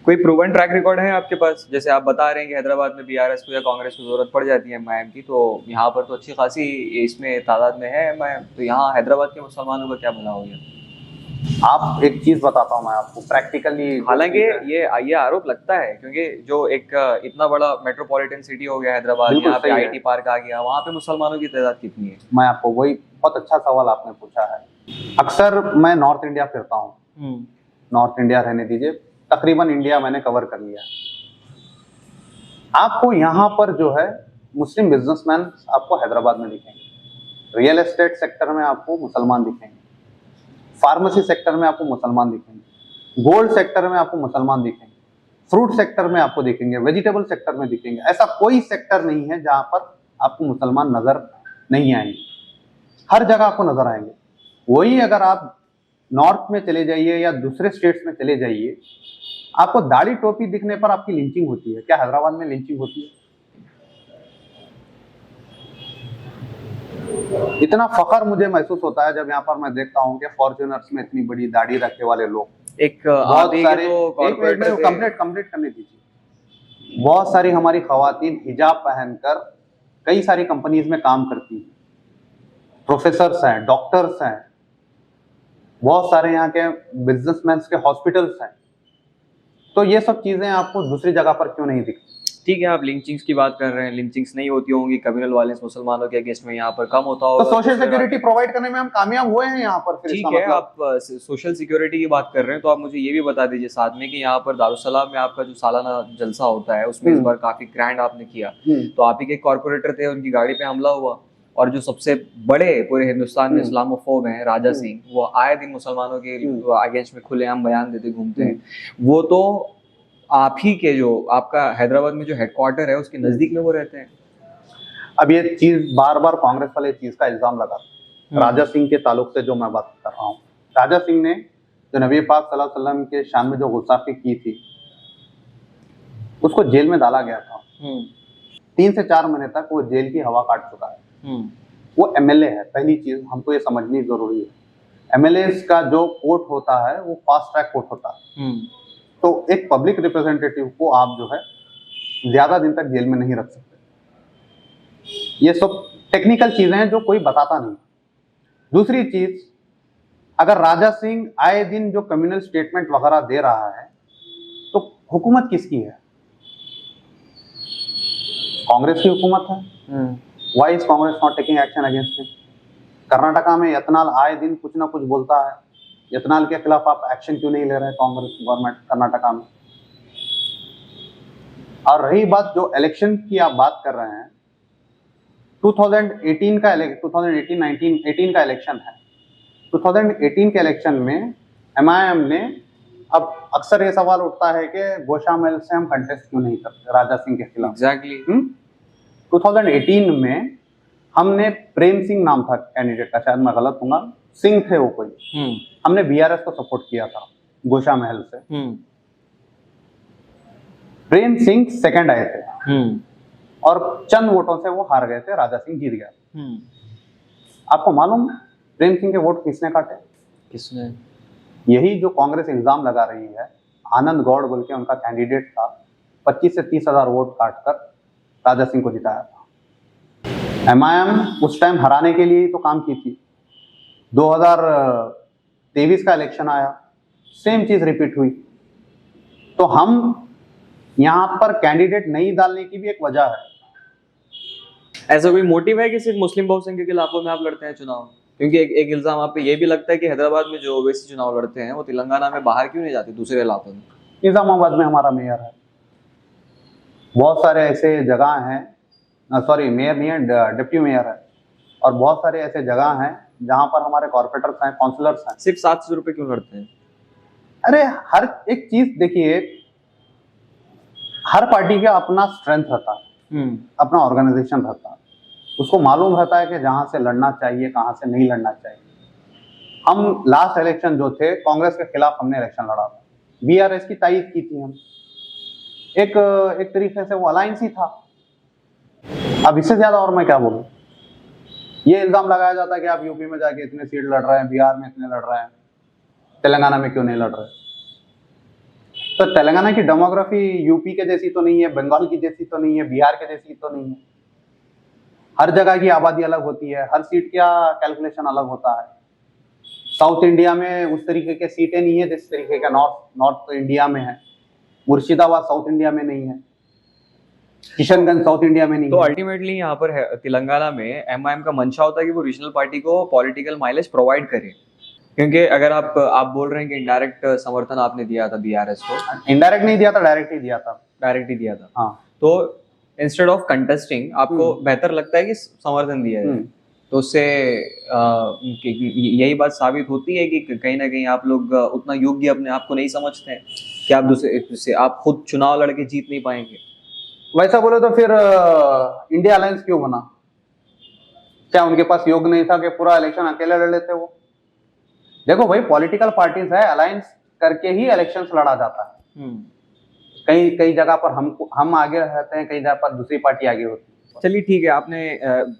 कोई प्रूवन ट्रैक रिकॉर्ड है आपके पास? जैसे आप बता रहे हैं कि हैदराबाद में बीआरएस को या कांग्रेस को जरूरत पड़ जाती है एमआईएम की, तो यहाँ पर तो अच्छी खासी इसमें तादाद में है एमआईएम, तो यहाँ हैदराबाद के मुसलमानों का क्या भला हो गया? आप एक चीज बताता हूँ मैं आपको प्रैक्टिकली। हालांकि ये आरोप लगता है क्योंकि जो एक इतना बड़ा मेट्रोपॉलिटन सिटी हो गया हैदराबाद, यहाँ पे आईटी पार्क आ गया, वहाँ पे मुसलमानों की तादाद कितनी है? मैं आपको वही, बहुत अच्छा सवाल आपने पूछा है। अक्सर मैं नॉर्थ इंडिया फिरता हूँ, नॉर्थ इंडिया रहने दीजिए, तकरीबन इंडिया मैंने कवर कर लिया। आपको यहाँ पर जो है मुस्लिम बिजनेसमैन आपको हैदराबाद में दिखेंगे, रियल एस्टेट सेक्टर में आपको मुसलमान दिखेंगे, फार्मेसी सेक्टर में आपको मुसलमान दिखेंगे, गोल्ड सेक्टर में आपको मुसलमान दिखेंगे, फ्रूट सेक्टर में आपको दिखेंगे, वेजिटेबल सेक्टर में दिखेंगे। ऐसा कोई सेक्टर नहीं है जहां पर आपको मुसलमान नजर नहीं आएंगे, हर जगह आपको नजर आएंगे। वही अगर आप नॉर्थ में चले जाइए या दूसरे स्टेट्स में चले जाइए, आपको दाढ़ी टोपी दिखने पर आपकी लिंचिंग होती है। क्या हैदराबाद में लिंचिंग होती है? इतना फखर मुझे महसूस होता है जब यहाँ पर मैं देखता हूँ कि फॉर्च्यूनर्स में इतनी बड़ी दाढ़ी रखे वाले लोग, एक बहुत सारे, तो कंप्लीट करने दीजिए। बहुत सारी हमारी खवातीन हिजाब पहनकर कई सारी कंपनीज में काम करती हैं, प्रोफेसर्स हैं, डॉक्टर्स हैं, बहुत सारे यहाँ के बिजनेसमैन के हॉस्पिटल्स हैं। तो ये सब चीजें आपको दूसरी जगह पर क्यों नहीं दिखती? ठीक है, आप लिंचिंग्स की बात कर रहे हैं, लिंचिंग्स नहीं होती होंगी, कम्युनल वायलेंस मुसलमानों के अगेंस्ट में यहाँ पर कम होता होगा, तो सोशल सिक्योरिटी प्रोवाइड करने में हम कामयाब हुए हैं यहाँ पर। ठीक है, आप सोशल सिक्योरिटी की बात कर रहे हैं तो आप मुझे ये भी बता दीजिए साथ में कि यहाँ पर दारुसलाम में आपका जो सालाना जलसा होता है उसमें इस बार काफी ग्रैंड आपने किया, तो आप ही के कॉर्पोरेटर थे, उनकी गाड़ी पे हमला हुआ और जो सबसे बड़े पूरे हिंदुस्तान में इस्लामोफोब हैं राजा सिंह, वो आए दिन मुसलमानों के अगेंस्ट में खुलेआम बयान देते घूमते हैं। वो तो आप ही के जो आपका हैदराबाद में जो हेडक्वार्टर है उसके नजदीक में वो रहते हैं। अब ये चीज बार बार कांग्रेस वाले चीज का इल्जाम लगाते हैं। राजा सिंह के ताल्लुक से जो मैं बात कर रहा हूँ, राजा सिंह ने जो नबी पाक सल्लल्लाहु अलैहि वसल्लम के शान में जो गुस्ताखी की थी, उसको जेल में डाला गया था। 3 से 4 महीने तक वो जेल की हवा काट चुका है। वो एमएलए है, पहली चीज हमको ये समझनी जरूरी है। एमएलए का जो कोर्ट होता है वो फास्ट ट्रैक कोर्ट होता है, तो एक पब्लिक रिप्रेजेंटेटिव को आप जो है ज्यादा दिन तक जेल में नहीं रख सकते। ये सब टेक्निकल चीजें हैं जो कोई बताता नहीं। दूसरी चीज, अगर राजा सिंह आए दिन जो कम्युनल स्टेटमेंट वगैरह दे रहा है, तो हुकूमत किसकी है? कांग्रेस की हुकूमत है। Why is Congress not taking action against him? Karnataka में यत्नाल आए दिन कुछ ना कुछ बोलता है, इथेनॉल के खिलाफ आप एक्शन क्यों नहीं ले रहे कांग्रेस गवर्नमेंट कर्नाटका में? और रही बात जो इलेक्शन की आप बात कर रहे हैं, 2018 का 2018 का इलेक्शन है। 2018 के इलेक्शन में एमआईएम ने, अब अक्सर ये सवाल उठता है कि गोशामहल से हम कंटेस्ट क्यों नहीं करते राजा सिंह के खिलाफ। एग्जैक्टली 2018 में हमने प्रेम सिंह नाम था कैंडिडेट का, शायद मैं गलत हूँगा, सिंह थे वो कोई, हमने बीआरएस को सपोर्ट किया था गोशामहल से। प्रेम सिंह सेकंड आए थे और चंद वोटों से वो हार गए थे, राजा सिंह जीत गया। आपको मालूम प्रेम सिंह के वोट किसने काटे? किसने? यही जो कांग्रेस इल्जाम लगा रही है, आनंद गौड़ बोल के उनका कैंडिडेट था, 25 से 30 हजार वोट काटकर राजा सिंह को जिताया था। एमआईएम उस टाइम हराने के लिए ही तो काम की थी। 2023 का इलेक्शन आया, सेम चीज रिपीट हुई। तो हम यहाँ पर कैंडिडेट नहीं डालने की भी एक वजह है। ऐसा कोई मोटिव है कि सिर्फ मुस्लिम बहुसंख्यक के इलाकों में आप लड़ते हैं चुनाव? क्योंकि एक इल्जाम आप पे ये भी लगता है कि हैदराबाद में जो ओवैसी चुनाव लड़ते हैं वो तेलंगाना में बाहर क्यों नहीं जाते, दूसरे इलाकों में? निजामाबाद में हमारा मेयर है, बहुत सारे ऐसे जगह हैं, सॉरी मेयर नहीं है, डिप्टी मेयर है, और बहुत सारे ऐसे जगह हैं जहां पर हमारे कॉर्पोरेटर्स हैं, काउंसलर्स हैं। सिर्फ 700 रुपए क्यों लड़ते हैं? अरे हर एक चीज देखिए, हर पार्टी का अपना स्ट्रेंथ रहता है, अपना ऑर्गेनाइजेशन रहता है, उसको मालूम रहता है कि जहां से लड़ना चाहिए, कहां से नहीं लड़ना चाहिए। हम लास्ट इलेक्शन जो थे कांग्रेस के खिलाफ हमने इलेक्शन लड़ा था, बीआरएस की तायीद की थी हम, एक तरीके से वो अलायंस ही था। अब इससे ज्यादा और मैं क्या बोलूं? ये इल्जाम लगाया जाता है कि आप यूपी में जाके इतने सीट लड़ रहे हैं, बिहार में इतने लड़ रहे हैं, तेलंगाना में क्यों नहीं लड़ रहे? तो तेलंगाना की डेमोग्राफी यूपी के जैसी तो नहीं है, बंगाल की जैसी तो नहीं है, बिहार के जैसी तो नहीं है। हर जगह की आबादी अलग होती है, हर सीट का कैलकुलेशन अलग होता है। साउथ इंडिया में उस तरीके के सीटें नहीं है जिस तरीके का नॉर्थ इंडिया में है। मुर्शिदाबाद साउथ इंडिया में नहीं है, किशनगंज साउथ इंडिया में नहीं तो है। अल्टीमेटली यहाँ पर तेलंगाना में एमआईएम का मंशा होता है कि वो रीजनल पार्टी को पॉलिटिकल माइलेज प्रोवाइड करे, क्योंकि अगर आप बोल रहे हैं कि इनडायरेक्ट समर्थन आपने दिया था बीआरएस को। इनडायरेक्ट नहीं दिया था, डायरेक्ट ही दिया था। डायरेक्ट ही दिया था, हाँ। तो इंस्टेड ऑफ कंटेस्टिंग आपको बेहतर लगता है कि समर्थन दिया जाए, तो उससे यही बात साबित होती है कि कहीं ना कहीं आप लोग उतना योग्य अपने आप को नहीं समझते हैं कि आप दूसरे आप खुद चुनाव लड़के जीत नहीं पाएंगे। वैसा बोले तो फिर इंडिया अलायंस क्यों बना? क्या उनके पास योग नहीं था कि पूरा इलेक्शन अकेले लड़ लेते वो? देखो भाई, पॉलिटिकल पार्टीज है, अलायंस करके ही इलेक्शंस लड़ा जाता है। कई जगह पर हम आगे रहते हैं, कई जगह पर दूसरी पार्टी आगे होती है। चलिए ठीक है, आपने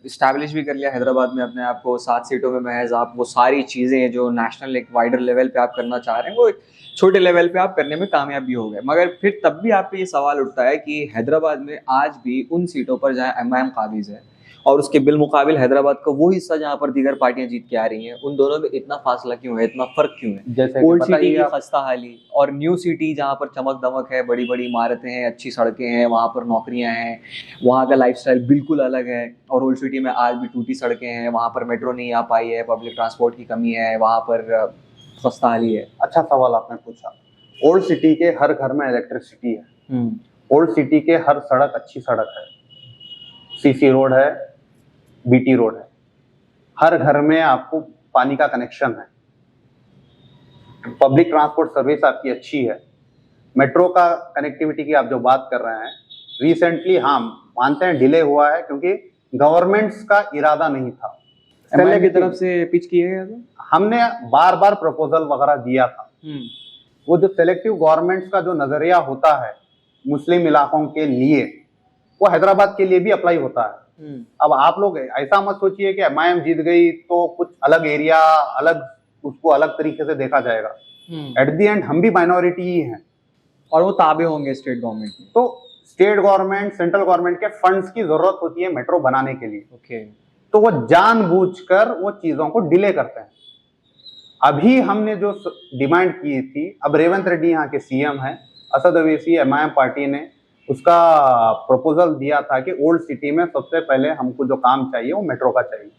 इस्टेब्लिश भी कर लिया हैदराबाद में अपने आप को 7 सीटों में महज। आप वो सारी चीज़ें जो नेशनल एक वाइडर लेवल पे आप करना चाह रहे हैं वो एक छोटे लेवल पे आप करने में कामयाब भी हो गए, मगर फिर तब भी आप पे ये सवाल उठता है कि हैदराबाद में आज भी उन सीटों पर जहाँ एमआईएम काबिज है और उसके बिलमुकाबिल हैदराबाद का वो हिस्सा जहाँ पर दीगर पार्टियां जीत के आ रही हैं, उन दोनों में इतना फासला क्यों है, इतना फर्क क्यों है? जैसे ओल्ड सिटी की खस्ता हाली और न्यू सिटी जहाँ पर चमक दमक है, बड़ी बड़ी इमारतें हैं, अच्छी सड़कें हैं, वहाँ पर नौकरियां हैं, वहाँ का लाइफस्टाइल बिल्कुल अलग है। और ओल्ड सिटी में आज भी टूटी सड़कें हैं, वहाँ पर मेट्रो नहीं आ पाई है, पब्लिक ट्रांसपोर्ट की कमी है, वहाँ पर खस्ता हाली है। अच्छा सवाल आपने पूछा। ओल्ड सिटी के हर घर में इलेक्ट्रिसिटी है, ओल्ड सिटी के हर सड़क अच्छी सड़क है, सीसी रोड है, बीटी रोड है, हर घर में आपको पानी का कनेक्शन है, पब्लिक ट्रांसपोर्ट सर्विस आपकी अच्छी है, मेट्रो का कनेक्टिविटी की आप जो बात कर रहे हैं, रिसेंटली हाँ मानते हैं डिले हुआ है क्योंकि गवर्नमेंट्स का इरादा नहीं था। एमआईएम की तरफ से पिच किया गया था, हमने बार बार प्रपोजल वगैरह दिया था। वो जो सेलेक्टिव गवर्नमेंट्स का जो नजरिया होता है मुस्लिम इलाकों के लिए, वो हैदराबाद के लिए भी अप्लाई होता है। अब आप लोग ऐसा मत सोचिए कि एमआईएम जीत गई तो कुछ अलग एरिया, अलग उसको अलग तरीके से देखा जाएगा। एट द एंड हम भी माइनॉरिटी ही हैं और वो ताबे होंगे स्टेट गवर्नमेंट में। तो स्टेट गवर्नमेंट, सेंट्रल गवर्नमेंट के फंड्स की जरूरत होती है मेट्रो बनाने के लिए। तो वो जानबूझकर वो चीजों को डिले करते हैं। अभी हमने जो डिमांड की थी, अब रेवंत रेड्डी यहाँ के सीएम हैं, असद ओवैसी एमआईएम पार्टी ने उसका प्रपोजल दिया था कि ओल्ड सिटी में सबसे पहले हमको जो काम चाहिए वो मेट्रो का चाहिए।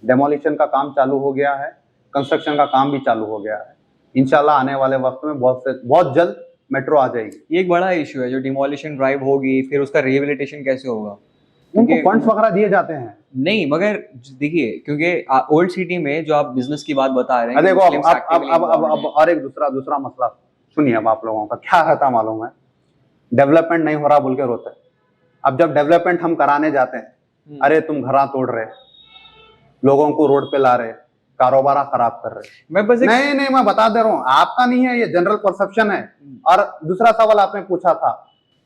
डेमोलिशन का काम चालू हो गया है, कंस्ट्रक्शन का काम भी चालू हो गया है। इंशाल्लाह आने वाले वक्त में बहुत जल्द मेट्रो आ जाएगी। ये एक बड़ा इशू है, जो डिमोलिशन ड्राइव होगी फिर उसका रिहेबिलिटेशन कैसे होगा? उनको क्योंकि फंड्स वगैरह दिए जाते हैं। नहीं, मगर देखिए, क्योंकि ओल्ड सिटी में जो आप बिजनेस की बात बता रहे हैं, देखो मुस्लिम्स अब actively involved हैं। और एक दूसरा मसला सुनिए। अब आप लोगों का क्या रहता मालूम है, डेवलपमेंट नहीं हो रहा बोल के रोते हैं। अब जब डेवलपमेंट हम कराने जाते हैं, अरे तुम घरा तोड़ रहे, लोगों को रोड पे ला रहे, कारोबार खराब कर रहे। मैं बस नहीं मैं बता दे रहा हूँ, आपका नहीं है, ये जनरल परसेप्शन है। और दूसरा सवाल आपने पूछा था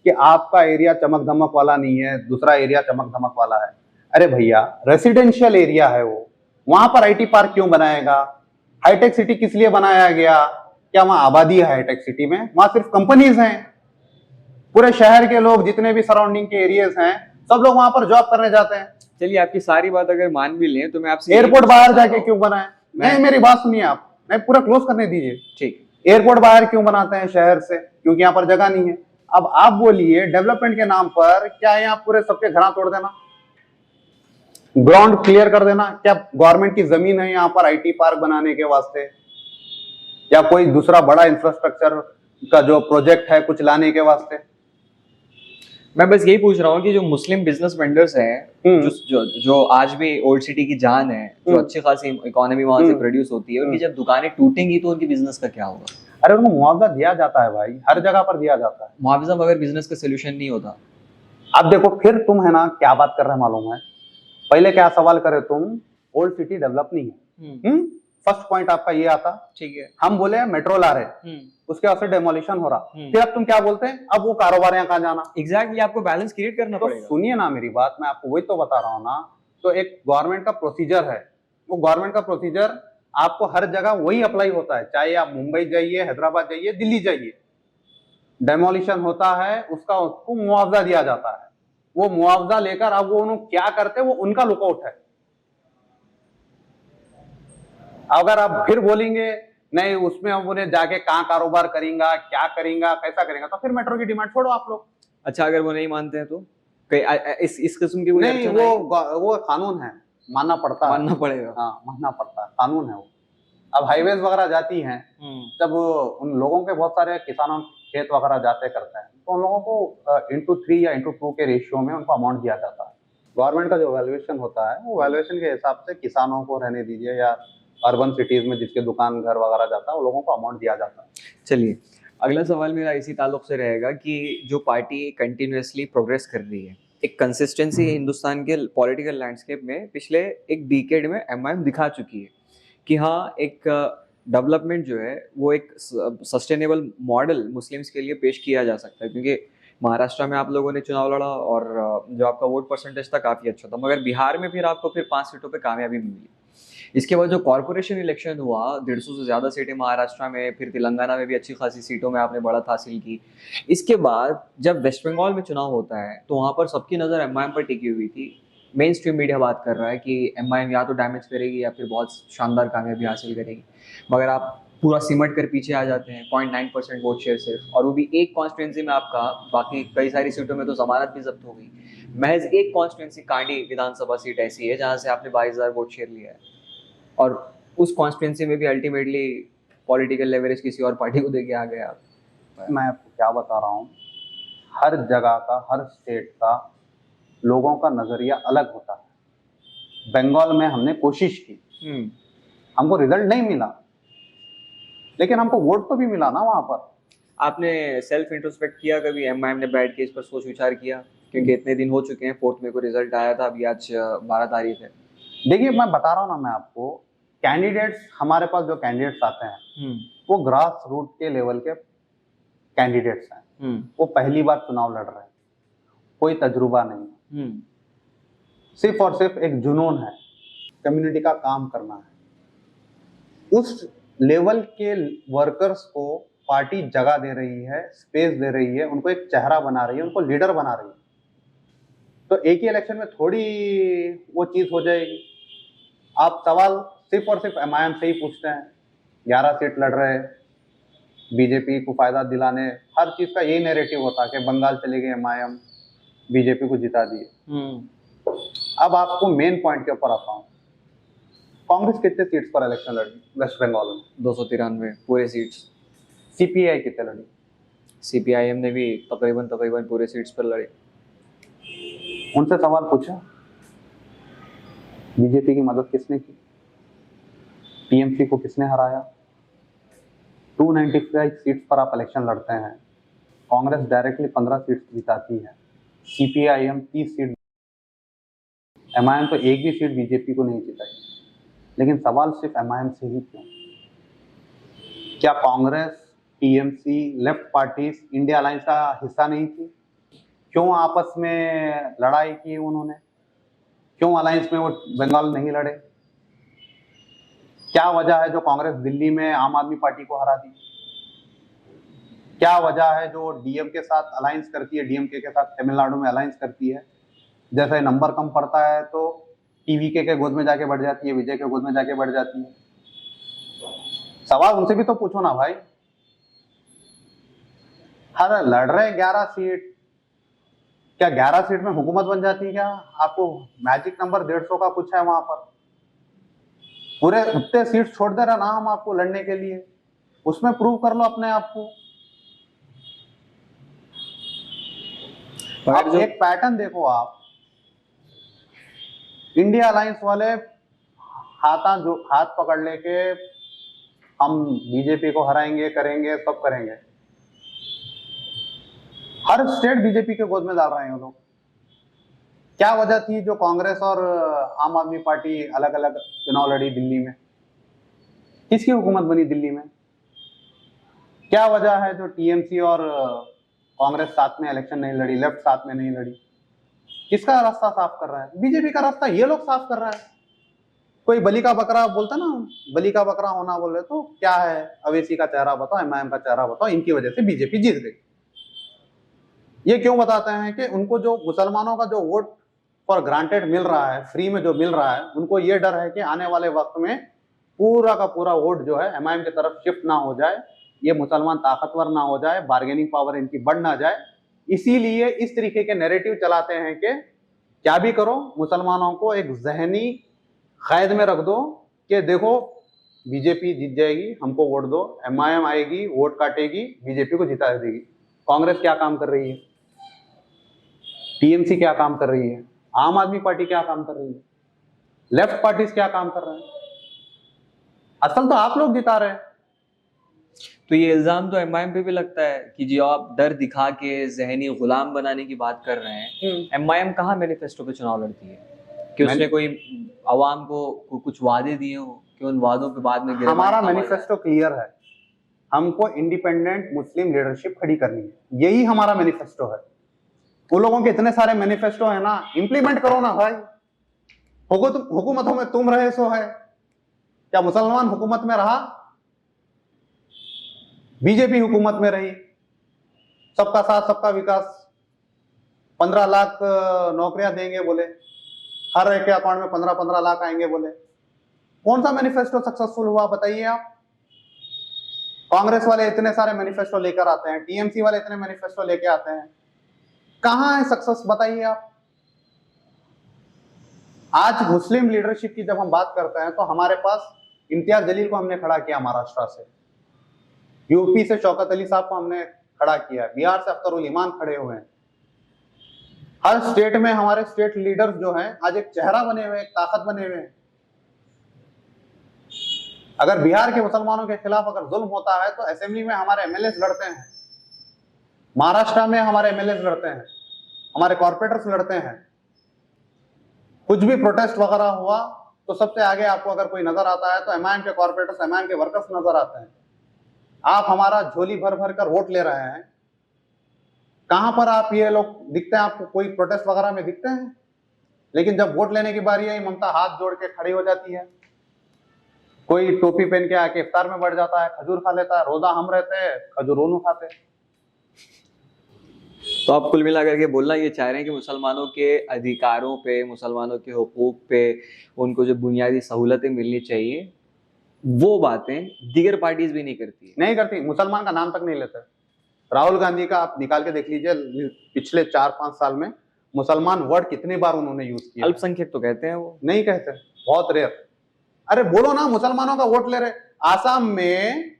कि आपका एरिया चमक धमक वाला नहीं है, दूसरा एरिया चमक धमक वाला है। अरे भैया, रेसिडेंशियल एरिया है वो, वहां पर आईटी पार्क क्यों बनाएगा? हाईटेक सिटी किस लिए बनाया गया? क्या वहां आबादी है हाईटेक सिटी में? वहां सिर्फ कंपनीज हैं। पूरे शहर के लोग जितने भी सराउंडिंग के एरियाज हैं, सब लोग वहां पर जॉब करने जाते हैं। चलिए, आपकी सारी बात अगर मान भी लें तो मैं आपसे एयरपोर्ट बाहर जाके क्यों बनाए? नहीं, मेरी बात सुनिए आप, नहीं पूरा क्लोज करने दीजिए। ठीक। एयरपोर्ट बाहर क्यों बनाते हैं शहर से? क्योंकि यहाँ पर जगह नहीं है। अब आप बोलिए, डेवलपमेंट के नाम पर क्या यहाँ पूरे सबके घर तोड़ देना, ग्राउंड क्लियर कर देना? क्या गवर्नमेंट की जमीन है यहाँ पर आईटी पार्क बनाने के वास्ते, या कोई दूसरा बड़ा इंफ्रास्ट्रक्चर का जो प्रोजेक्ट है कुछ लाने के वास्ते? मैं बस यही पूछ रहा हूँ कि जो मुस्लिम बिजनेस वेंडर्स हैं, जो आज भी ओल्ड सिटी की जान है, जो अच्छी खासी इकोनॉमी वहां से प्रोड्यूस होती है, उनकी जब दुकानें टूटेंगी तो उनकी बिजनेस का क्या होगा? अरे उनको मुआवजा दिया जाता है भाई, हर जगह पर दिया जाता है मुआवजा, मगर बिजनेस का सोल्यूशन नहीं होता। अब देखो, फिर तुम है ना क्या बात कर रहे हैं मालूम है? पहले क्या सवाल करे तुम, ओल्ड सिटी डेवलप नहीं है। फर्स्ट पॉइंट आपका ये आता, ठीक है। हम बोले मेट्रो ला रहे, उसके बाद से डेमोलिशन हो रहा, फिर अब तुम क्या बोलते हैं, अब वो कारोबार यहाँ कहाँ जाना? एग्जैक्टली, आपको बैलेंस क्रिएट करना पड़ेगा। सुनिए ना मेरी बात, मैं आपको वही तो बता रहा हूँ ना। तो एक गवर्नमेंट का प्रोसीजर है, वो गवर्नमेंट का प्रोसीजर आपको हर जगह वही अप्लाई होता है, चाहे आप मुंबई जाइए, हैदराबाद जाइए, दिल्ली जाइए। डेमोलिशन होता है, उसको मुआवजा दिया जाता है। वो मुआवजा लेकर अब वो उन्होंने क्या करते, वो उनका लुकआउट है। अगर आप फिर बोलेंगे नहीं उसमें हम उन्हें जाके कहाँ कारोबार करेंगे, क्या करेंगे, कैसा करेंगे, तो फिर मेट्रो की डिमांड छोड़ो आप लोग। अच्छा, अगर वो नहीं मानते हैं तो इस किस्म की नहीं, वो कानून है, मानना पड़ता है, मानना पड़ेगा। हाँ, मानना पड़ता है, कानून है वो। अब हाईवेज वगैरह जाती हैं, जब उन लोगों के बहुत सारे किसानों खेत वगैरह जाते करते हैं, तो उन लोगों को इंटू 3 या इंटू 2 के रेशियो में उनको अमाउंट दिया जाता है। गवर्नमेंट का जो वैल्यूएशन होता है, वो वैल्यूएशन के हिसाब से किसानों को रहने दीजिए, या अर्बन सिटीज में जिसके दुकान घर वगैरह जाता है, वो लोगों को अमाउंट दिया जाता है। चलिए, अगला सवाल मेरा इसी ताल्लुक से रहेगा कि जो पार्टी कंटिन्यूअसली प्रोग्रेस कर रही है, एक कंसिस्टेंसी हिंदुस्तान के पॉलिटिकल लैंडस्केप में पिछले एक डिकेड में एमआईएम दिखा चुकी है कि हाँ, एक डेवलपमेंट जो है वो एक सस्टेनेबल मॉडल मुस्लिम्स के लिए पेश किया जा सकता है। क्योंकि महाराष्ट्र में आप लोगों ने चुनाव लड़ा और जो आपका वोट परसेंटेज था काफ़ी अच्छा था, मगर बिहार में फिर आपको 5 सीटों पे कामयाबी मिली। इसके बाद जो कॉर्पोरेशन इलेक्शन हुआ, 150 से ज़्यादा सीटें महाराष्ट्र में, फिर तेलंगाना में भी अच्छी खासी सीटों में आपने बढ़त हासिल की। इसके बाद जब वेस्ट बंगाल में चुनाव होता है तो वहाँ पर सबकी नज़र एमआईएम पर टिकी हुई थी। मेन स्ट्रीम मीडिया बात कर रहा है कि एमआईएम या तो डैमेज करेगी या फिर बहुत शानदार कामयाबी हासिल करेगी, मगर आप पूरा सिमट कर पीछे आ जाते हैं, 0.9% वोट शेयर सिर्फ, और वो भी एक कॉन्स्टिट्यूंसी में आपका, बाकी कई सारी सीटों में तो जमानत भी जब्त हो गई। महज एक कॉन्स्टिट्यूंसी कांडी विधानसभा सीट ऐसी है जहाँ से आपने 22,000 वोट शेयर लिया है, और उस कॉन्स्टिट्यूंसी में भी अल्टीमेटली पॉलिटिकल लेवरेज किसी और पार्टी को देके आ गए आप। मैं आपको क्या बता रहा हूँ, हर जगह का, हर स्टेट का लोगों का नजरिया अलग होता है। बंगाल में हमने कोशिश की, हमको रिजल्ट नहीं मिला, लेकिन हमको वोट तो भी मिला ना वहां पर। आपने सेल्फ इंट्रोस्पेक्ट किया कभी, एमआईएम ने बैठ के इस पर सोच विचार किया? क्योंकि इतने दिन हो चुके हैं, 4 मई को रिजल्ट आया था, अभी आज 12 तारीख है। देखिए, मैं बता रहा हूँ ना मैं आपको, कैंडिडेट्स, हमारे पास जो कैंडिडेट्स आते हैं वो ग्रास रूट के लेवल के कैंडिडेट्स हैं। वो पहली बार चुनाव लड़ रहे हैं, कोई तजुर्बा नहीं, सिर्फ और सिर्फ एक जुनून है, कम्युनिटी का काम करना है। उस लेवल के वर्कर्स को पार्टी जगह दे रही है, स्पेस दे रही है, उनको एक चेहरा बना रही है, उनको लीडर बना रही है। तो एक ही इलेक्शन में थोड़ी वो चीज हो जाएगी। आप सवाल सिर्फ और सिर्फ एमआईएम से ही पूछते हैं, 11 सीट लड़ रहे, बीजेपी को फायदा दिलाने, हर चीज का यही नैरेटिव होता है कि बंगाल चले गए एमआईएम, बीजेपी को जिता दिए। अब आपको मेन पॉइंट के ऊपर आता हूँ। कांग्रेस कितने सीट्स पर इलेक्शन लड़ी वेस्ट बंगाल में? 293 पूरे सीट्स। सीपीआई कितने लड़ी? सीपीआईएम ने भी तकरीबन पूरे सीट्स पर लड़े। उनसे सवाल पूछा बीजेपी की मदद किसने की, टीएमसी को किसने हराया? 295 सीट्स पर आप इलेक्शन लड़ते हैं, कांग्रेस डायरेक्टली 15 सीट्स जिताती है, सीपीआईएम 30 सीट, एमआईएम तो एक भी सीट बीजेपी को नहीं जिताई। लेकिन सवाल सिर्फ एमआईएम से ही क्यों? क्या Congress, TMC, left parties India alliance का हिस्सा नहीं थी? क्यों आपस में लड़ाई की उन्होंने? क्यों अलायंस में वो बंगाल नहीं लड़े? क्या वजह है जो कांग्रेस दिल्ली में आम आदमी पार्टी को हरा दी? क्या वजह है जो डीएम के साथ अलायंस करती है, डीएमके के साथ तमिलनाडु में अलायंस करती है? जैसे नंबर कम पड़ता है तो टीवीके के गोद में जाके बढ़ जाती है, विजय के गोद में जाके बढ़ जाती है। सवाल उनसे भी तो पूछो ना भाई। हर लड़ रहे 11 सीट, क्या 11 सीट में हुकूमत बन जाती है? क्या आपको मैजिक नंबर 150 का कुछ है वहां पर? पूरे उतने सीट छोड़ दे रहा ना हम आपको लड़ने के लिए, उसमें प्रूव कर लो अपने आप को। अब एक पैटर्न देखो आप, इंडिया अलायंस वाले हाथ पकड़ लेके हम बीजेपी को हराएंगे, करेंगे, सब करेंगे। हर स्टेट बीजेपी के गोद में डाल रहे हैं वो लोग। क्या वजह थी जो कांग्रेस और आम आदमी पार्टी अलग अलग चुनाव लड़ी दिल्ली में? किसकी हुकूमत बनी दिल्ली में? क्या वजह है जो टीएमसी और कांग्रेस साथ में इलेक्शन नहीं लड़ी, लेफ्ट साथ में नहीं लड़ी? किसका रास्ता साफ कर रहा है? बीजेपी का रास्ता ये लोग साफ कर रहा है। कोई बलि का बकरा बोलता ना, बलि का बकरा होना बोले तो क्या है, अवेसी का चेहरा बताओ, एमआईएम का चेहरा बताओ, इनकी वजह से बीजेपी जीत गई। ये क्यों बताते हैं कि उनको जो मुसलमानों का जो वोट फॉर ग्रांटेड मिल रहा है, फ्री में जो मिल रहा है, उनको ये डर है कि आने वाले वक्त में पूरा का पूरा वोट जो है एमआईएम की तरफ शिफ्ट ना हो जाए, ये मुसलमान ताकतवर ना हो जाए, बार्गेनिंग पावर इनकी बढ़ ना जाए। इसीलिए इस तरीके के नैरेटिव चलाते हैं कि क्या भी करो, मुसलमानों को एक जहनी कैद में रख दो कि देखो बीजेपी जीत जाएगी, हमको वोट दो, एमआईएम आएगी, वोट काटेगी, बीजेपी को जिता देगी। कांग्रेस क्या काम कर रही है? टीएमसी क्या काम कर रही है? आम आदमी पार्टी क्या काम कर रही है? लेफ्ट पार्टीज क्या काम कर रहे हैं? असल तो आप लोग जिता रहे हैं। तो ये इल्जाम तो एमआईएम पे भी लगता है कि जो आप डर दिखा के जहनी गुलाम बनाने की बात कर रहे हैं, एमआईएम कहाँ मैनिफेस्टो पे चुनाव लड़ती है? कि उसने कोई अवाम को कुछ वादे दिए हो कि उन वादों पे बाद में हमारा मैनिफेस्टो क्लियर है, हमको इंडिपेंडेंट मुस्लिम लीडरशिप खड़ी करनी है, यही हमारा मैनिफेस्टो है। उन लोगों के इतने सारे मैनिफेस्टो है ना, इंप्लीमेंट करो ना भाई। हुकूमतों में तुम रहे सो है, क्या मुसलमान हुकूमत में रहा? बीजेपी हुकूमत में रही, सबका साथ सबका विकास, 15 लाख नौकरियां देंगे बोले, हर एक के अकाउंट में 15-15 लाख आएंगे बोले। कौन सा मैनिफेस्टो सक्सेसफुल हुआ बताइए आप? कांग्रेस वाले इतने सारे मैनिफेस्टो लेकर आते हैं, टीएमसी वाले इतने मैनिफेस्टो लेके आते हैं, कहां है सक्सेस बताइए आप? आज मुस्लिम लीडरशिप की जब हम बात करते हैं तो हमारे पास इम्तियाज जलील को हमने खड़ा किया महाराष्ट्र से, यूपी से शौकत अली साहब को हमने खड़ा किया, बिहार से अख्तर उल ईमान खड़े हुए हैं। हर स्टेट में हमारे स्टेट लीडर्स जो हैं आज एक चेहरा बने हुए, एक ताकत बने हुए हैं। अगर बिहार के मुसलमानों के खिलाफ अगर जुल्म होता है तो असेंबली में हमारे एमएलए लड़ते हैं, महाराष्ट्र में हमारे एमएलए लड़ते हैं, हमारे कॉर्पोरेटर्स लड़ते हैं। कुछ भी प्रोटेस्ट वगैरह हुआ तो सबसे आगे आपको अगर कोई नजर आता है तो एमआईएम के कॉर्पोरेटर्स, एमआईएम के वर्कर्स नजर आते हैं। आप हमारा झोली भर भर कर वोट ले रहे हैं, कहां पर आप ये लोग दिखते हैं? आपको कोई प्रोटेस्ट वगैरह में दिखते हैं? लेकिन जब वोट लेने की बारी आई, ममता हाथ जोड़ के खड़ी हो जाती है, कोई टोपी पहन के आके इफ्तार में बैठ जाता है, खजूर खा लेता है। रोजा हम रहते हैं, खजूर ओनू खाते हैं। तो आप कुल मिलाकर के बोलना ये चाह रहे हैं कि मुसलमानों के अधिकारों पे, मुसलमानों के हुकूक पे, उनको जो बुनियादी सहूलतें मिलनी चाहिए, वो बातें दीगर पार्टीज भी नहीं करती? नहीं करती, मुसलमान का नाम तक नहीं लेते। राहुल गांधी का आप निकाल के देख लीजिए, पिछले 4-5 साल में मुसलमान वर्ड कितनी बार उन्होंने यूज किया। अल्पसंख्यक तो कहते हैं वो, नहीं कहते, बहुत रेयर। अरे बोलो ना, मुसलमानों का वोट ले रहे। आसाम में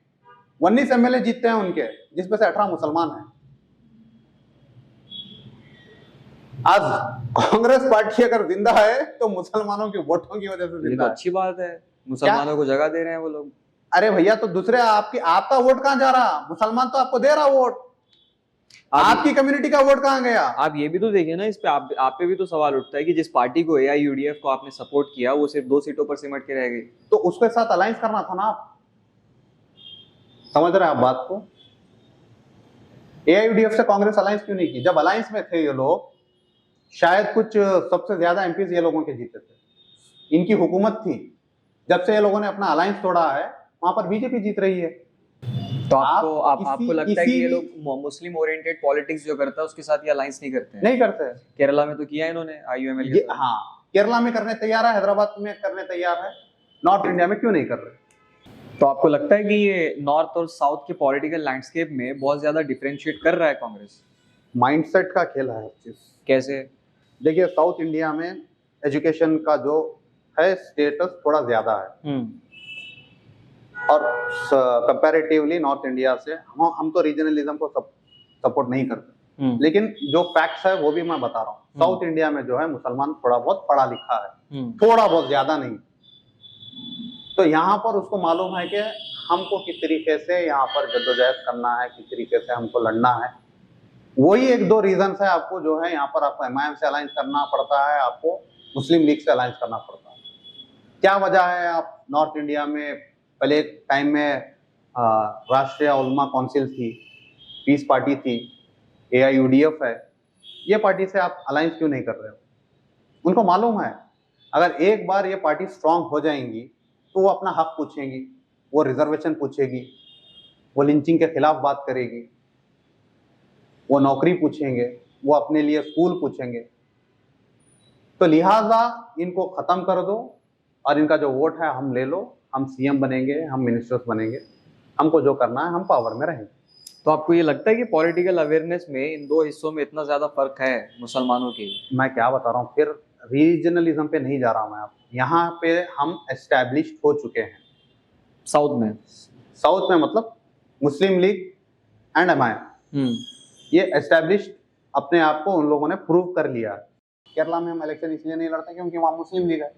19 एमएलए जीतते हैं उनके, जिसमें से 18 मुसलमान हैं। आज कांग्रेस पार्टी अगर जिंदा है तो मुसलमानों के वोटों की वजह से ये तो जिंदा है। अच्छी बात है, मुसलमानों को जगह दे रहे हैं वो लोग। अरे भैया, तो दूसरे आपका वोट कहां जा रहा? मुसलमान तो आपको दे रहा वोट, आपकी कम्युनिटी का वोट कहां गया? आप ये भी तो देखिए ना, इस पे आप पे भी तो सवाल उठता है कि जिस पार्टी को एआईयूडीएफ को आपने सपोर्ट किया वो सिर्फ 2 सीटों पर सिमट के रह गई। तो उसके साथ अलायंस करना था ना आप। समझ रहे हैं आप बात को? एआईयूडीएफ से कांग्रेस अलायंस क्यों नहीं की? जब अलायंस में थे ये लोग, शायद कुछ सबसे ज्यादा एमपीज ये लोगों के जीते थे, इनकी हुकूमत थी। जब से ये लोगों ने अपना अलायंस तोड़ा है, वहां पर बीजेपी जीत रही है। तो आपको लगता है कि ये लोग मुस्लिम ओरिएंटेड पॉलिटिक्स जो करता है उसके साथ ये अलायंस नहीं करते हैं? नहीं करते। केरला में तो किया इन्होंने आईयूएमएल के साथ। हाँ, केरला में करने तैयार है, हैदराबाद में करने तैयार है, नॉर्थ इंडिया में क्यों नहीं कर रहे? तो आपको लगता है कि ये नॉर्थ और साउथ के पॉलिटिकल लैंडस्केप में बहुत ज्यादा डिफरेंशिएट कर रहा है कांग्रेस? माइंडसेट का खेल है हर चीज। कैसे? देखिए, साउथ इंडिया में एजुकेशन का जो है स्टेटस थोड़ा ज्यादा है, और कंपैरेटिवली नॉर्थ इंडिया से हम तो रीजनलिज्म को सपोर्ट नहीं करते, लेकिन जो फैक्ट्स है वो भी मैं बता रहा हूँ। साउथ इंडिया में जो है मुसलमान थोड़ा बहुत पढ़ा लिखा है, थोड़ा बहुत, ज्यादा नहीं। तो यहाँ पर उसको मालूम है कि हमको किस तरीके से यहाँ पर जद्दोजहद करना है, किस तरीके से हमको लड़ना है। वही 1-2 रीजन है आपको जो है यहाँ पर आपको एमआईएम से अलायंस करना पड़ता है, आपको मुस्लिम लीग से अलायंस करना पड़ता है। क्या वजह है? आप नॉर्थ इंडिया में पहले एक टाइम में राष्ट्रीय उलमा काउंसिल थी, पीस पार्टी थी, एआईयूडीएफ है, ये पार्टी से आप अलायंस क्यों नहीं कर रहे हो? उनको मालूम है अगर एक बार ये पार्टी स्ट्रांग हो जाएंगी तो वो अपना हक पूछेंगी, वो रिजर्वेशन पूछेगी, वो लिंचिंग के खिलाफ बात करेगी, वो नौकरी पूछेंगे, वो अपने लिए स्कूल पूछेंगे। तो लिहाजा इनको खत्म कर दो और इनका जो वोट है हम ले लो, हम सीएम बनेंगे, हम मिनिस्टर्स बनेंगे, हमको जो करना है, हम पावर में रहेंगे। तो आपको ये लगता है कि पॉलिटिकल अवेयरनेस में इन 2 हिस्सों में इतना ज्यादा फर्क है मुसलमानों की? मैं क्या बता रहा हूँ, फिर रीजनलिज्म पे नहीं जा रहा हूँ मैं। आप यहाँ पे हम एस्टैब्लिश्ड हो चुके हैं साउथ में मतलब मुस्लिम लीग एंड एमआईएम, ये एस्टैब्लिश्ड अपने आप को उन लोगों ने प्रूव कर लिया। केरला में हम इलेक्शन इसलिए नहीं लड़ते क्योंकि वहाँ मुस्लिम लीग है।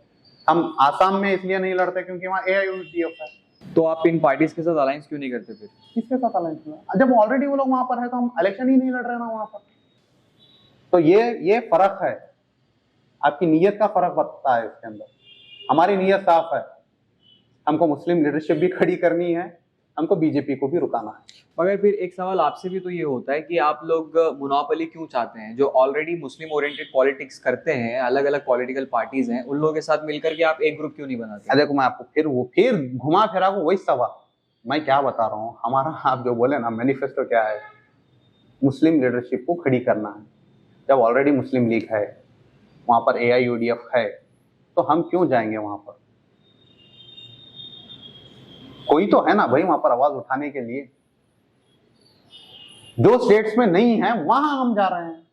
हम आसाम में इसलिए नहीं लड़ते क्योंकि वहाँ एआईयूडीएफ है। तो आप इन पार्टीज के साथ अलायंस क्यों नहीं करते फिर? किसके साथ अलायंस में? जब ऑलरेडी वो लोग वहां पर है तो हम इलेक्शन ही नहीं लड़ रहे ना वहां पर। तो ये फर्क है, आपकी नीयत का फर्क बनता है इसके अंदर। हमारी नीयत साफ है, हमको मुस्लिम लीडरशिप भी खड़ी करनी है, हमको बीजेपी को भी रुकाना है। मगर फिर एक सवाल आपसे भी तो ये होता है कि आप लोग मोनोपोली क्यों चाहते हैं? जो ऑलरेडी मुस्लिम ओरिएंटेड पॉलिटिक्स करते हैं, अलग अलग पॉलिटिकल पार्टीज हैं, उन लोगों के साथ मिलकर के आप एक ग्रुप क्यों नहीं बनाते? देखो, मैं आपको फिर घुमा फिरा को वही सवाल मैं क्या बता रहा हूँ। हमारा आप जो बोले ना मैनिफेस्टो क्या है, मुस्लिम लीडरशिप को खड़ी करना है। जब ऑलरेडी मुस्लिम लीग है, वहां पर एआईयूडीएफ है, तो हम क्यों जाएंगे वहां पर? कोई तो है ना भाई वहां पर आवाज उठाने के लिए। जो स्टेट्स में नहीं है वहां हम जा रहे हैं,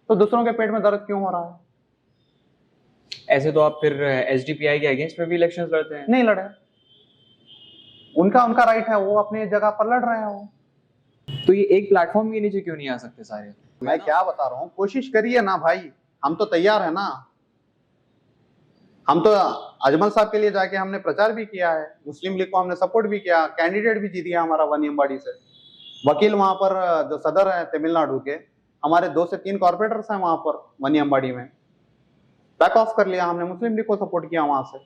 तो दूसरों के पेट में दर्द क्यों हो रहा है? ऐसे तो आप फिर एसडीपीआई के अगेंस्ट में भी इलेक्शंस लड़ते हैं? नहीं लड़े, उनका राइट है, वो अपनी जगह पर लड़ रहे हैं वो। तो ये एक प्लेटफॉर्म के नीचे क्यों नहीं आ सकते सारे? मैं क्या बता रहा हूँ, कोशिश करिए ना भाई, हम तो तैयार है ना। हम तो अजमल साहब के लिए जाके हमने प्रचार भी किया है, मुस्लिम लीग को हमने सपोर्ट भी किया, कैंडिडेट भी जीत गया हमारा वनियम्बाड़ी से। वकील वहां पर जो सदर है तमिलनाडु के, हमारे 2 से 3 कॉर्पोरेटर्स हैं वहां पर वनियम्बाड़ी में, बैक ऑफ कर लिया हमने, मुस्लिम लीग को सपोर्ट किया, वहां से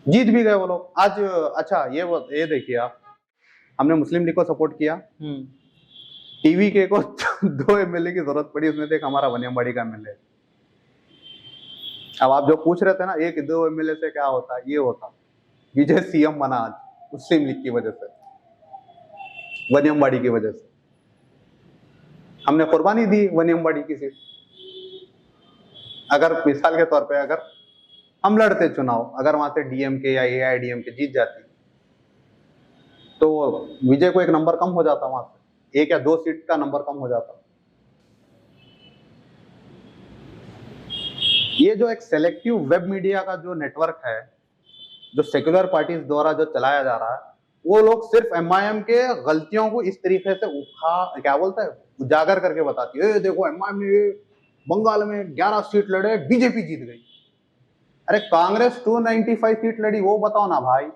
जीत भी गए वो लोग। आज अच्छा ये देखिए आप, हमने मुस्लिम लीग को सपोर्ट किया, टीवी के को 2 एमएलए की जरूरत पड़ी, उसमें से एक हमारा वनियम्बाड़ी का एमएलए। अब आप जो पूछ रहे थे ना 1-2 एमएलए से क्या होता, ये होता विजय सीएम बना आज मुस्लिम लीग की वजह से, वनियम्बाड़ी की वजह से। हमने कुर्बानी दी वनियम्बाड़ी की सीट। अगर मिसाल के तौर पे अगर हम लड़ते चुनाव, अगर वहां से डीएमके या एआईडीएमके जीत जाती, तो विजय को 1 नंबर कम हो जाता, वहां से 1 या 2 सीट का नंबर कम हो जाता। ये जो एक सेलेक्टिव वेब मीडिया का जो नेटवर्क है, जो सेक्युलर पार्टीज द्वारा जो चलाया जा रहा है, वो लोग सिर्फ एमआईएम के गलतियों को इस तरीके से क्या बोलते हैं, उजागर करके बताती है, देखो एमआईएम ने बंगाल में 11 सीट लड़े, बीजेपी जीत गई। अरे कांग्रेस 295 सीट लड़ी, वो बताओ ना भाई।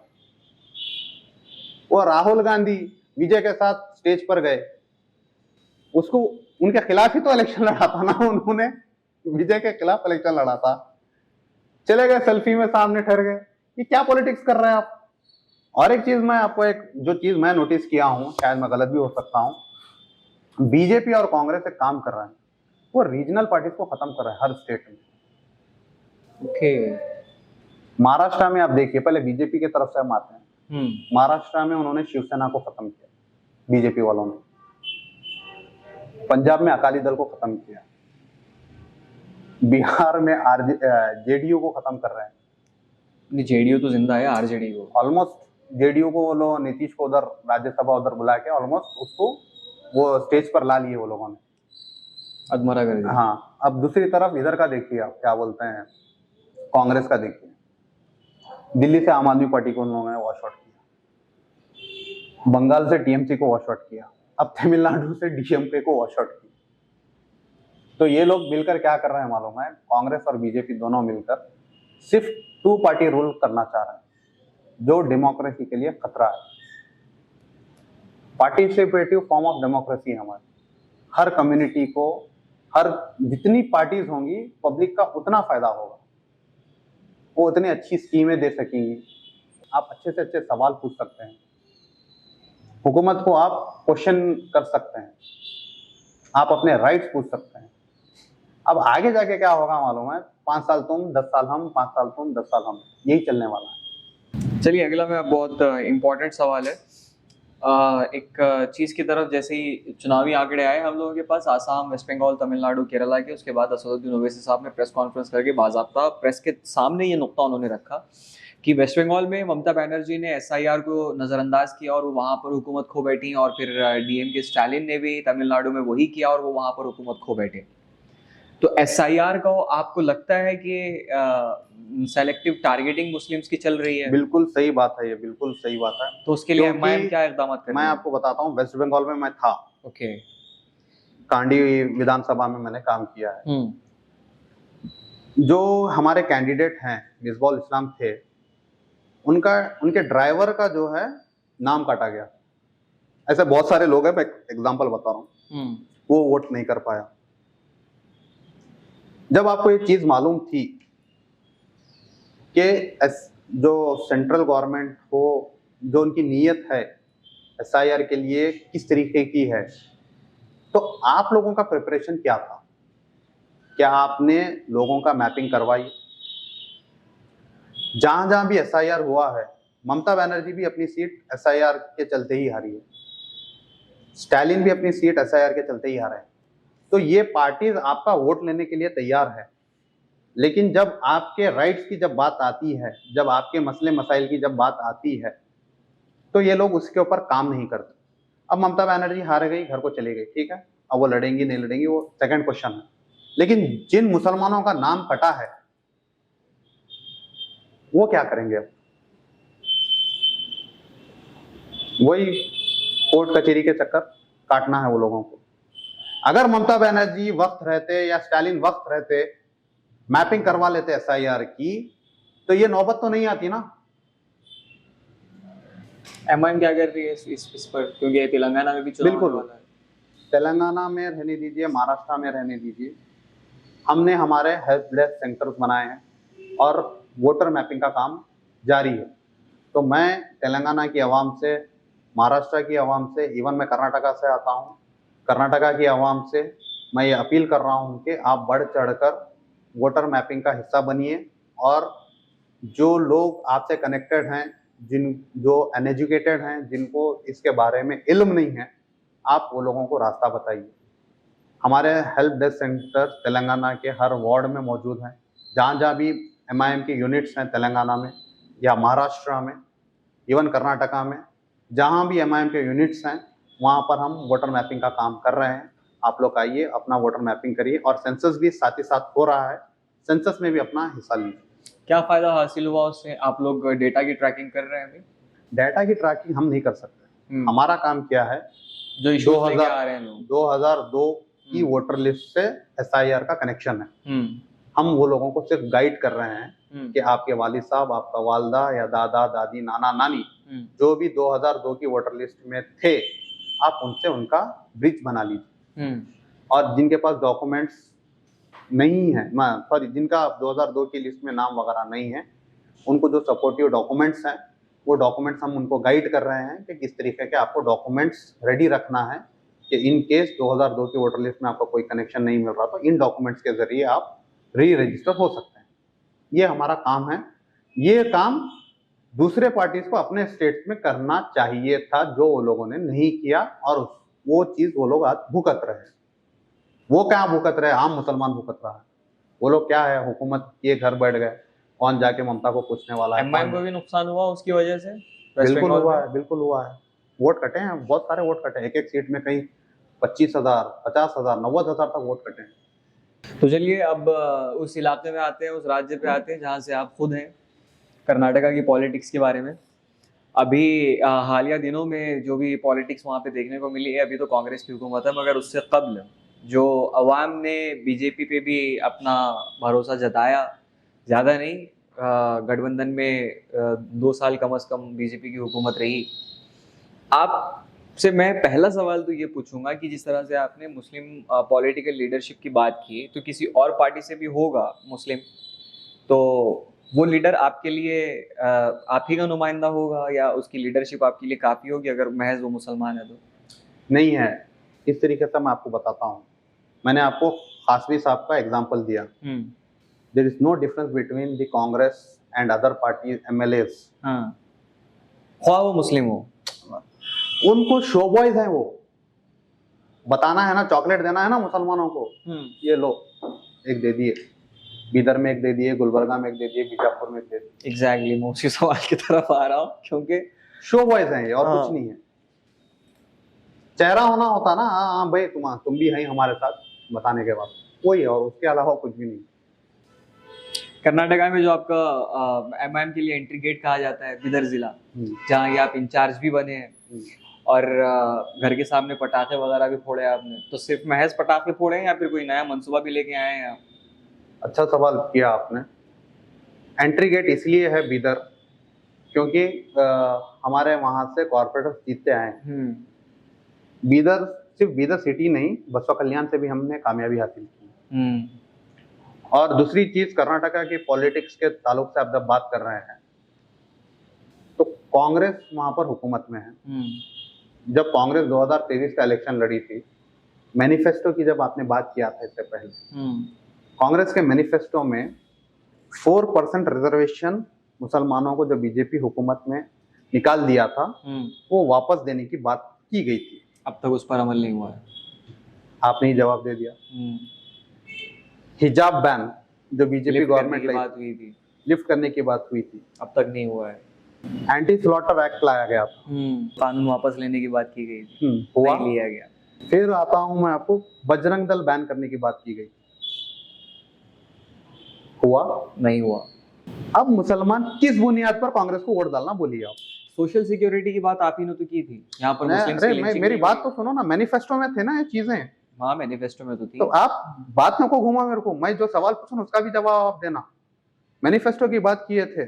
वो राहुल गांधी विजय के साथ स्टेज पर गए, उसको उनके खिलाफ ही तो इलेक्शन लड़ा था ना, उन्होंने विजय के खिलाफ इलेक्शन लड़ा था। चले गए सेल्फी में सामने ठहर गए, ये क्या पॉलिटिक्स कर रहे हैं आप। और एक चीज मैं आपको, एक जो चीज मैं नोटिस किया हूं, शायद मैं गलत भी हो सकता हूं, बीजेपी और कांग्रेस एक काम कर रहे हैं, वो रीजनल पार्टीज को खत्म कर रहे हैं हर स्टेट में। ओके। महाराष्ट्र में आप देखिए, पहले बीजेपी की तरफ से हम आते हैं। महाराष्ट्र में उन्होंने शिवसेना को खत्म किया, बीजेपी वालों ने। पंजाब में अकाली दल को खत्म किया, बिहार में जेडीयू को खत्म कर रहे हैं। जेडीयू तो जिंदा है, आरजेडी को ऑलमोस्ट जेडीयू को वो लोग नीतीश को उधर राज्यसभा उधर बुला के ऑलमोस्ट उसको वो स्टेज पर ला लिए वो लोगों ने, अधमरा कर दिया। हाँ, अब दूसरी तरफ इधर का देखिए आप, क्या बोलते हैं, कांग्रेस का देखिए, दिल्ली से आम आदमी पार्टी को उन लोगों ने वॉश आउट किया, बंगाल से टीएमसी को वॉश आउट किया, अब तमिलनाडु से डीएमके को वॉश आउट किया। तो ये लोग मिलकर क्या कर रहे हैं मालूम है, कांग्रेस और बीजेपी दोनों मिलकर सिर्फ 2 पार्टी रूल करना चाह रहे हैं, जो डेमोक्रेसी के लिए खतरा है। पार्टिसिपेटिव फॉर्म ऑफ डेमोक्रेसी है हमारी, हर कम्युनिटी को, हर जितनी पार्टीज होंगी पब्लिक का उतना फायदा होगा, वो उतनी अच्छी स्कीमें दे सकेंगी, आप अच्छे से अच्छे सवाल पूछ सकते हैं, हुकूमत को आप क्वेश्चन कर सकते हैं, आप अपने राइट्स पूछ सकते हैं। अब आगे जाके क्या होगा मालूम है, 5 साल तुम 10 साल हम, 5 साल तुम 10 साल हम, यही चलने वाला है। चलिए अगला मैं बहुत इम्पोर्टेंट सवाल है। एक चीज की तरफ, जैसे ही चुनावी आंकड़े आए हम लोगों के पास, आसाम, वेस्ट बंगाल, तमिलनाडु, केरला के, उसके बाद असदुद्दीन ओवैसी साहब ने प्रेस कॉन्फ्रेंस करके बाज़ाब्ता प्रेस के सामने ये नुक्ता उन्होंने रखा कि वेस्ट बंगाल में ममता बनर्जी ने एसआईआर को नज़रअंदाज किया और वो वहाँ पर हुकूमत खो बैठी, और फिर डीएम के स्टालिन ने भी तमिलनाडु में वही किया और वो वहाँ पर हुकूमत खो बैठे। तो एसआईआर का आपको लगता है कि सेलेक्टिव टारगेटिंग मुस्लिम्स की चल रही है? बिल्कुल सही बात है, ये बिल्कुल सही बात है। तो उसके लिए क्योंकि एमआईएम क्या इकदाम कर रही मैं है? आपको बताता हूँ, वेस्ट बंगाल में मैं था, ओके। कांडी विधानसभा में मैंने काम किया है। जो हमारे कैंडिडेट हैं, मिसबाउल इस्लाम थे, उनके ड्राइवर का जो है नाम काटा गया। ऐसे बहुत सारे लोग हैं, मैं एग्जांपल बता रहा हूँ, वो वोट नहीं कर पाया। जब आपको ये चीज मालूम थी कि जो सेंट्रल गवर्नमेंट को जो उनकी नीयत है एसआईआर के लिए किस तरीके की है, तो आप लोगों का प्रिपरेशन क्या था? क्या आपने लोगों का मैपिंग करवाई? जहां जहां भी एसआईआर हुआ है, ममता बनर्जी भी अपनी सीट एसआईआर के चलते ही हारी है, स्टालिन भी अपनी सीट एसआईआर के चलते ही हारे हैं। तो ये पार्टीज आपका वोट लेने के लिए तैयार है, लेकिन जब आपके राइट्स की जब बात आती है, जब आपके मसले मसाइल की जब बात आती है, तो ये लोग उसके ऊपर काम नहीं करते। अब ममता बनर्जी हार गई, घर को चली गई, ठीक है, अब वो लड़ेंगी नहीं लड़ेंगी वो सेकंड क्वेश्चन है, लेकिन जिन मुसलमानों का नाम कटा है वो क्या करेंगे? अब वही कोर्ट कचहरी के चक्कर काटना है वो लोगों को। अगर ममता बनर्जी वक्त रहते या स्टालिन वक्त रहते मैपिंग करवा लेते एसआईआर की, तो ये नौबत तो नहीं आती ना। एमआईएम क्या कर रही है इस पर, क्योंकि तेलंगाना में भी चुनाव बिल्कुल होने वाला है। तेलंगाना में रहने दीजिए, महाराष्ट्र में रहने दीजिए, हमने हमारे हेल्प डेस्क सेंटर्स बनाए हैं और वोटर मैपिंग का काम जारी है। तो मैं तेलंगाना की आवाम से, महाराष्ट्र की आवाम से, इवन मैं कर्नाटका से आता हूँ, कर्नाटका की आवाम से मैं ये अपील कर रहा हूँ कि आप बढ़ चढ़कर वोटर मैपिंग का हिस्सा बनिए, और जो लोग आपसे कनेक्टेड हैं, जो अनएजुकेटेड हैं, जिनको इसके बारे में इल्म नहीं है, आप वो लोगों को रास्ता बताइए। हमारे हेल्प डेस्क सेंटर तेलंगाना के हर वार्ड में मौजूद हैं। जहाँ जहाँ भी एमआईएम के यूनिट्स हैं तेलंगाना में या महाराष्ट्र में, इवन कर्नाटका में, जहाँ भी एमआईएम के यूनिट्स हैं, वहाँ पर हम वोटर मैपिंग का काम कर रहे हैं। आप लोग आइए, अपना वोटर मैपिंग करिए, और सेंसस भी साथ ही साथ हो रहा है। सेंसस में भी अपना हिस्सा लीजिए। क्या फायदा हासिल हुआ उससे? आप लोग डेटा की ट्रैकिंग कर रहे हैं अभी? डाटा की ट्रैकिंग हम नहीं कर सकते। हमारा काम क्या है, जो इश्यूज लेके आ रहे हैं लोग 2002 की वोटर लिस्ट से एसआईआर का कनेक्शन है। हम वो लोगों को सिर्फ गाइड कर रहे हैं कि आपके वालिद साहब, आपका वालदा या दादा दादी नाना नानी जो भी 2002 की वोटर लिस्ट में थे, आप उनसे उनका ब्रिज बना लीजिए। और जिनके पास डॉक्यूमेंट्स नहीं है, सॉरी, जिनका 2002 की लिस्ट में नाम वगैरह नहीं है, उनको जो सपोर्टिव डॉक्यूमेंट्स हैं, वो डॉक्यूमेंट्स हम उनको गाइड कर रहे हैं कि किस तरीके के आपको डॉक्यूमेंट्स रेडी रखना है कि इन केस 2002 की वोटर लिस्ट में आपका कोई कनेक्शन नहीं मिल रहा तो इन डॉक्यूमेंट्स के जरिए आप री रजिस्टर हो सकते हैं। ये हमारा काम है। ये काम दूसरे पार्टीज को अपने स्टेट्स में करना चाहिए था, जो वो लोगों ने नहीं किया, और वो चीज वो लोग आज भुगत रहे हैं। वो क्या भुगत रहे? आम मुसलमान भुगत रहा है। वो लोग क्या है, हुकूमत के घर बैठ गए, कौन जाके ममता को पूछने वाला है? एमआईएम को भी नुकसान हुआ उसकी वजह से? बिल्कुल हुआ है, बिल्कुल हुआ है। वोट कटे हैं, बहुत सारे वोट कटे हैं। एक एक सीट में कहीं 25,000, 50,000, 90,000 तक वोट कटे हैं। तो चलिए अब उस इलाके में आते हैं, उस राज्य पे आते हैं जहाँ से आप खुद हैं, कर्नाटका की पॉलिटिक्स के बारे में। अभी हालिया दिनों में जो भी पॉलिटिक्स वहाँ पे देखने को मिली है, अभी तो कांग्रेस की हुकूमत है, मगर उससे कबल जो अवाम ने बीजेपी पे भी अपना भरोसा जताया, ज़्यादा नहीं, गठबंधन में 2 साल कम से कम बीजेपी की हुकूमत रही। आपसे मैं पहला सवाल तो ये पूछूंगा कि जिस तरह से आपने मुस्लिम पॉलिटिकल लीडरशिप की बात की, तो किसी और पार्टी से भी होगा मुस्लिम, तो वो लीडर आपके लिए आप ही का नुमाइंदा होगा या उसकी लीडरशिप आपके लिए काफ़ी होगी अगर महज वो मुसलमान है तो? नहीं है। इस तरीके से मैं आपको बताता हूँ। मैंने आपको हाशमी साहब का एग्जाम्पल दिया। There is no difference between the Congress and other party MLAs. ख्वाह वो मुस्लिम हो, उनको शो बॉयज हैं। वो बताना है ना, चॉकलेट देना है ना मुसलमानों को, ये लो, एक दे दिए, बीदर में एक दे दिए, गुलबर्गा में एक दे दिए, बीजापुर में एक दे दिए। एग्जैक्टली मैं उसी सवाल की तरफ आ रहा हूँ, क्योंकि शो बॉयज हैं ये, और कुछ नहीं है। चेहरा होना होता ना, हाँ भाई तुम भी है हमारे साथ बताने के बाद, वही, और उसके अलावा कुछ भी नहीं। कर्नाटका में जो आपका एमआईएम के लिए एंट्री गेट कहा जाता है, बिदर जिला, जहाँ ये आप इंचार्ज भी बने हैं, और घर के सामने पटाखे वगैरह भी फोड़े आपने, तो सिर्फ महज पटाखे फोड़े हैं या फिर कोई नया मंसूबा भी लेके आए हैं आप? अच्छा सवाल किया आपने। एंट्री गेट इसलिए है बीदर क्योंकि हमारे वहां से कॉर्पोरेटर जीतते आए हैं। बीदर, सिर्फ बीदर सिटी नहीं, बसवा कल्याण से भी हमने कामयाबी हासिल की। और दूसरी चीज, कर्नाटका की पॉलिटिक्स के ताल्लुक से आप जब बात कर रहे हैं, तो कांग्रेस वहां पर हुकूमत में है। जब कांग्रेस 2023 का इलेक्शन लड़ी थी, मैनिफेस्टो की जब आपने बात किया था इससे पहले, कांग्रेस के मैनिफेस्टो में 4% रिजर्वेशन मुसलमानों को जो बीजेपी हुकूमत में निकाल दिया था, वो वापस देने की बात की गई थी। अब तक उस पर अमल नहीं हुआ है। आपने ही जवाब दे दिया। हिजाब बैन जो बीजेपी गवर्नमेंट की बात हुई थी, लिफ्ट करने की बात हुई थी, अब तक नहीं हुआ है। एंटी स्लॉटर एक्ट लाया गया था, कानून वापस लेने की बात की गई थी, हुआ, नहीं लिया गया। फिर आता हूं मैं आपको, बजरंग दल बैन करने की बात की गई, हुआ, नहीं हुआ। अब मुसलमान किस बुनियाद पर कांग्रेस को वोट डालना, बोलिए आप? सोशल सिक्योरिटी की बात आप ही ने तो की थी यहाँ पर। मुस्लिम मेरी बात तो सुनो ना, मैनिफेस्टो में थे ना ये चीजें। हाँ, मैनिफेस्टो में तो थी। तो आप बात में को घुमा मेरे को, मैं जो सवाल पूछूं उसका भी जवाब आप देना। मैनिफेस्टो की बात किए थे,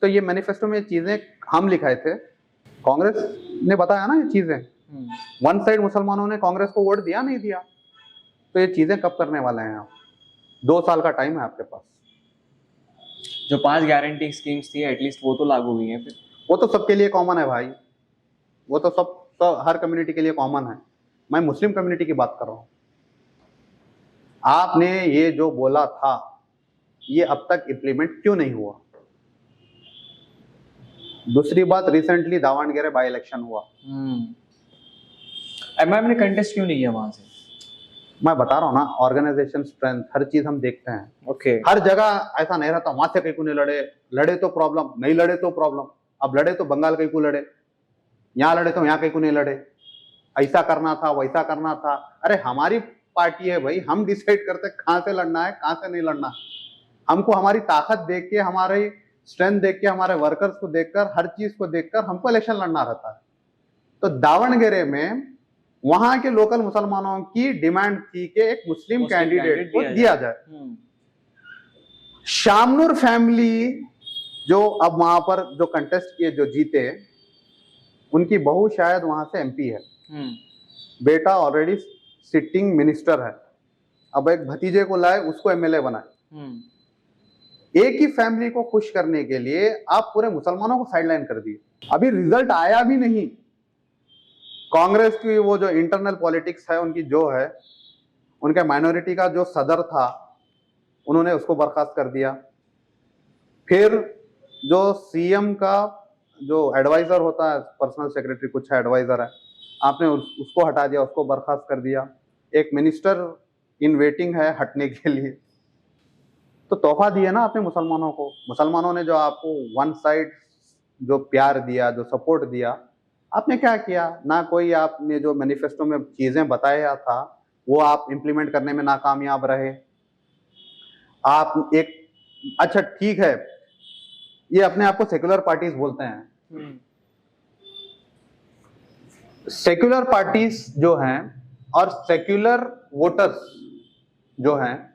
तो ये मैनिफेस्टो में चीजें हम लिखाए थे, कांग्रेस ने बताया ना ये चीजें। वन साइड मुसलमानों ने कांग्रेस को वोट दिया, नहीं दिया? तो ये चीजें कब करने वाले हैं आप? 2 साल का टाइम है आपके पास। जो 5 गारंटी स्कीम्स थी एटलीस्ट वो तो लागू हुई हैं। फिर वो तो सबके लिए कॉमन है भाई, वो तो सब तो हर कम्युनिटी के लिए कॉमन है। मैं मुस्लिम कम्युनिटी की बात कर रहा हूँ। आपने ये जो बोला था, ये अब तक इम्प्लीमेंट क्यों नहीं हुआ? दूसरी बात, रिसेंटली दावणगेरे बाई इलेक्शन हुआ, एमआईएम ने कंटेस्ट क्यों नहीं किया वहां से? मैं बता रहा हूँ ना, ऑर्गेनाइजेशन स्ट्रेंथ, हर चीज हम देखते हैं। ओके। हर जगह ऐसा नहीं रहता, वहां से कहीं को नहीं लड़े, लड़े तो प्रॉब्लम, नहीं लड़े तो प्रॉब्लम। अब लड़े तो बंगाल कहीं को लड़े, यहाँ लड़े तो यहाँ कहीं को नहीं लड़े, ऐसा करना था, वैसा करना था। अरे हमारी पार्टी है भाई, हम डिसाइड करते कहाँ से लड़ना है, कहाँ से नहीं लड़ना। हमको हमारी ताकत देख के, हमारी स्ट्रेंथ देख के, हमारे वर्कर्स को देखकर, हर चीज को देखकर हमको इलेक्शन लड़ना रहता है। तो दावणगेरे में वहां के लोकल मुसलमानों की डिमांड थी कि एक मुस्लिम कैंडिडेट को दिया जाए। शामनूर फैमिली जो अब वहां पर जो कंटेस्ट किए, जो जीते, उनकी बहू शायद वहां से एमपी है, बेटा ऑलरेडी सिटिंग मिनिस्टर है, अब एक भतीजे को लाए, उसको एमएलए बनाए। एक ही फैमिली को खुश करने के लिए आप पूरे मुसलमानों को साइडलाइन कर दिए। अभी रिजल्ट आया भी नहीं। कांग्रेस की वो जो इंटरनल पॉलिटिक्स है उनकी, जो है उनके माइनॉरिटी का जो सदर था, उन्होंने उसको बर्खास्त कर दिया। फिर जो सीएम का जो एडवाइजर होता है, पर्सनल सेक्रेटरी कुछ है, एडवाइजर है, आपने उसको हटा दिया, उसको बर्खास्त कर दिया। एक मिनिस्टर इन वेटिंग है हटने के लिए। तो तोहफा दिया ना आपने मुसलमानों को। मुसलमानों ने जो आपको वन साइड जो प्यार दिया, जो सपोर्ट दिया, आपने क्या किया? ना कोई आपने जो मैनिफेस्टो में चीजें बताया था वो आप इंप्लीमेंट करने में नाकामयाब रहे। आप एक, अच्छा ठीक है, ये अपने आप को सेक्युलर पार्टीज बोलते हैं। सेक्युलर पार्टीज जो हैं और सेक्युलर वोटर्स जो हैं,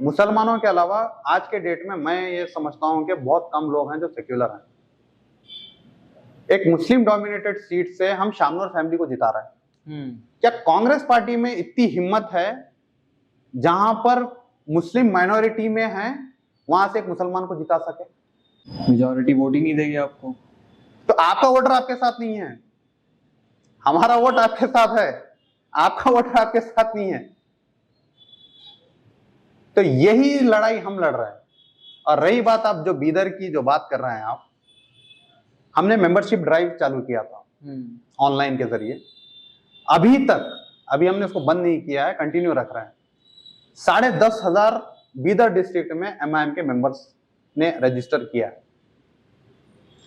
मुसलमानों के अलावा आज के डेट में मैं ये समझता हूं कि बहुत कम लोग हैं जो सेक्युलर हैं। एक मुस्लिम डोमिनेटेड सीट से हम शामनूर फैमिली को जिता रहे हैं। क्या कांग्रेस पार्टी में इतनी हिम्मत है जहां पर मुस्लिम माइनॉरिटी में है, वहां से एक मुसलमान को जिता सके? मेजॉरिटी वोट ही नहीं देगी आपको। तो आपका वोटर आपके साथ नहीं है, हमारा वोट आपके साथ है, आपका वोटर आपके साथ नहीं है। तो यही लड़ाई हम लड़ रहे हैं। और रही बात आप जो बीदर की जो बात कर रहे हैं आप, हमने मेंबरशिप ड्राइव चालू किया था ऑनलाइन के जरिए। अभी हमने उसको बंद नहीं किया है, कंटिन्यू रख रहे हैं। 10,500 बीदर डिस्ट्रिक्ट में एमआईएम के मेंबर्स ने रजिस्टर किया है।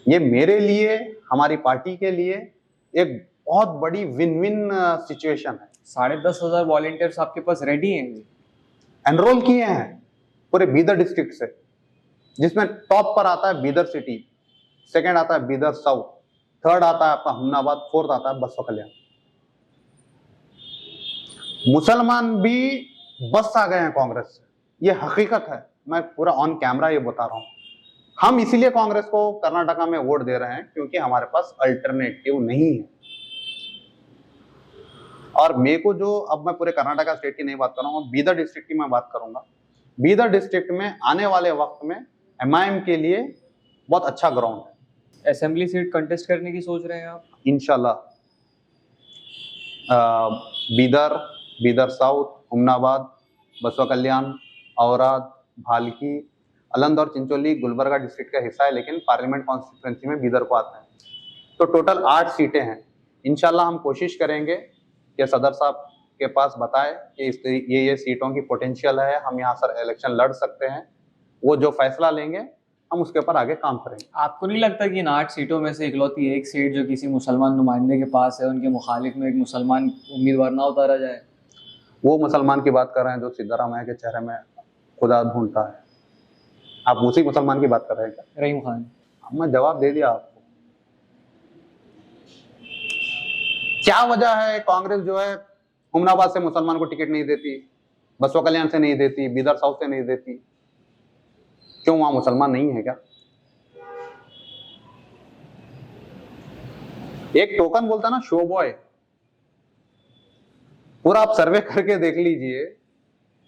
ये मेरे लिए, हमारी पार्टी के लिए एक बहुत बड़ी विन विन सिचुएशन है। 10,500 वॉलंटियर्स आपके पास रेडी हैं, एनरोल किए हैं पूरे बीदर डिस्ट्रिक्ट से, जिसमें टॉप पर आता है बीदर सिटी, सेकंड आता है बीदर साउथ, थर्ड आता है आपका हमनाबाद, फोर्थ आता है बसवा कल्याण। मुसलमान भी बस आ गए हैं कांग्रेस से, ये हकीकत है, मैं पूरा ऑन कैमरा ये बता रहा हूं। हम इसीलिए कांग्रेस को कर्नाटका में वोट दे रहे हैं क्योंकि हमारे पास अल्टरनेटिव नहीं है। और मेरे को जो, अब मैं पूरे कर्नाटका स्टेट की नहीं बात कर रहा हूँ, बीदर डिस्ट्रिक्ट की मैं बात करूंगा। बीदर डिस्ट्रिक्ट में आने वाले वक्त में एमआईएम के लिए बहुत अच्छा ग्राउंड है। असेंबली सीट कंटेस्ट करने की सोच रहे हैं आप? इंशाल्लाह बीदर, बीदर साउथ, हुमनाबाद, बसवा कल्याण, औराद, भालकी, अलंद और चिंचोली गुलबर्गा डिस्ट्रिक्ट का हिस्सा है, लेकिन पार्लियामेंट कॉन्स्टिट्यूंसी में बीदर को आता है। तो टोटल 8 सीटें हैं। इंशाल्लाह हम कोशिश करेंगे कि सदर साहब के पास बताए कि ये सीटों की पोटेंशियल है, हम यहाँ सर इलेक्शन लड़ सकते हैं। वो जो फैसला लेंगे हम उसके ऊपर आगे काम करेंगे। आपको नहीं लगता कि इन 8 सीटों में से इकलौती एक सीट जो किसी मुसलमान नुमाइंदे के पास है, उनके मुखालिफ में एक मुसलमान उम्मीदवार ना उतारा जाए? वो मुसलमान की बात कर रहे हैं जो सिद्धारामैया के चेहरे में खुदा ढूंढता है। आप उसी मुसलमान की बात कर रहे हैं क्या? रहीम खान। मैं जवाब दे दिया आपको। क्या वजह है कांग्रेस जो है हुमनाबाद से मुसलमान को टिकट नहीं देती, बसवा कल्याण से नहीं देती, बीदर साउथ से नहीं देती? क्यों, वहां मुसलमान नहीं है क्या? एक टोकन बोलता ना, शो बॉय। पूरा आप सर्वे करके देख लीजिए,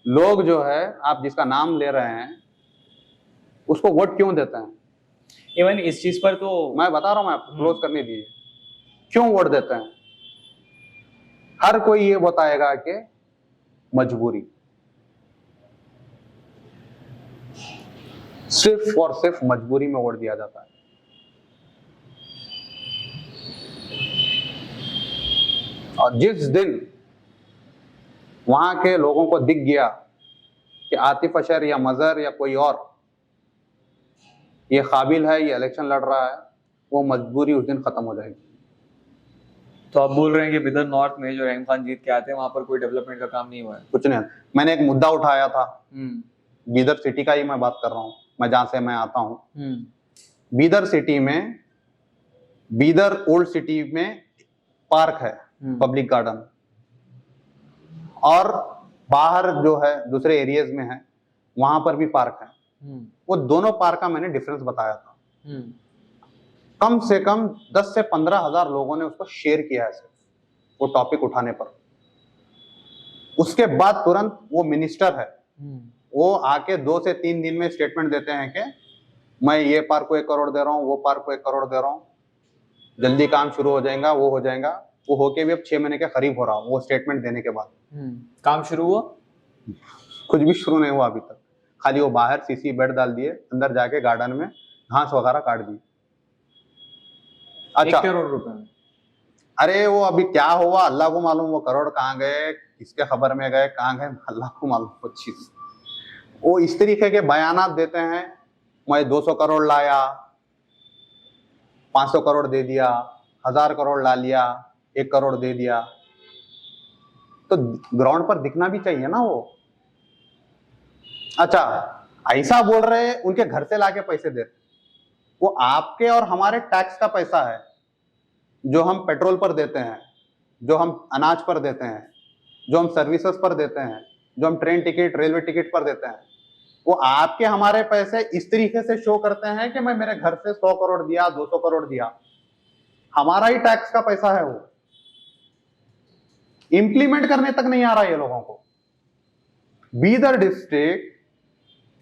लोग जो है आप जिसका नाम ले रहे हैं उसको वोट क्यों देते हैं? इवन इस चीज पर तो मैं बता रहा हूं, मैं आपको क्लोज करने दीजिए। क्यों वोट देते हैं? हर कोई ये बताएगा कि मजबूरी, सिर्फ और सिर्फ मजबूरी में वोट दिया जाता है। और जिस दिन वहां के लोगों को दिख गया कि आतिफ अशर या मजहर या कोई और ये काबिल है, ये इलेक्शन लड़ रहा है, वो मजबूरी उस दिन खत्म हो जाएगी। तो आप बोल रहे हैं कि बिदर नॉर्थ में जो रहीम खान जीत के आते हैं वहां पर कोई डेवलपमेंट का काम नहीं हुआ है? कुछ नहीं। मैंने एक मुद्दा उठाया था बीदर सिटी का ही मैं बात कर रहा हूँ, मैं जहाँ से मैं आता हूँ। बीदर सिटी में, बीदर ओल्ड सिटी में पार्क है, पब्लिक गार्डन, और बाहर जो है दूसरे एरियाज में है, वहां पर भी पार्क है। वो दोनों पार्क का मैंने डिफरेंस बताया था। कम से कम 10 से 15 हजार लोगों ने उसको शेयर किया है सिर्फ वो टॉपिक उठाने पर। उसके बाद तुरंत वो मिनिस्टर है, वो आके 2 से 3 दिन में स्टेटमेंट देते हैं कि मैं ये पार्क को 1 करोड़ दे रहा हूँ, वो पार्क को 1 करोड़ दे रहा हूँ, जल्दी काम शुरू हो जाएगा, वो हो जाएगा। वो होके भी अब 6 महीने के करीब हो रहा वो स्टेटमेंट देने के बाद। काम शुरू हुआ? कुछ भी शुरू नहीं हुआ अभी तक। खाली वो बाहर सीसी बेड डाल दिए, अंदर जाके गार्डन में घास वगैरह काट दी। अच्छा, 1 करोड़ रुपए में? अरे वो अभी क्या हुआ अल्लाह को मालूम। वो करोड़ कहाँ गए, किसके खबर में गए, कहाँ गए, अल्लाह को मालूम। वो चीज वो इस तरीके के बयानात देते हैं, मैं 200 करोड़ लाया, 500 करोड़ दे दिया, 1000 करोड़ ला लिया, 1 करोड़ दे दिया। तो ग्राउंड पर दिखना भी चाहिए ना वो। अच्छा, ऐसा बोल रहे उनके घर से लाके पैसे दे रहे, वो आपके और हमारे टैक्स का पैसा है, जो हम पेट्रोल पर देते हैं, जो हम अनाज पर देते हैं, जो हम सर्विसेज पर देते हैं, जो हम ट्रेन टिकट, रेलवे टिकट पर देते हैं। वो आपके हमारे पैसे इस तरीके से शो करते हैं कि मैं मेरे घर से 100 करोड़ दिया, 200 करोड़ दिया। हमारा ही टैक्स का पैसा है वो। इंप्लीमेंट करने तक नहीं आ रहा ये लोगों को। बीदर डिस्ट्रिक्ट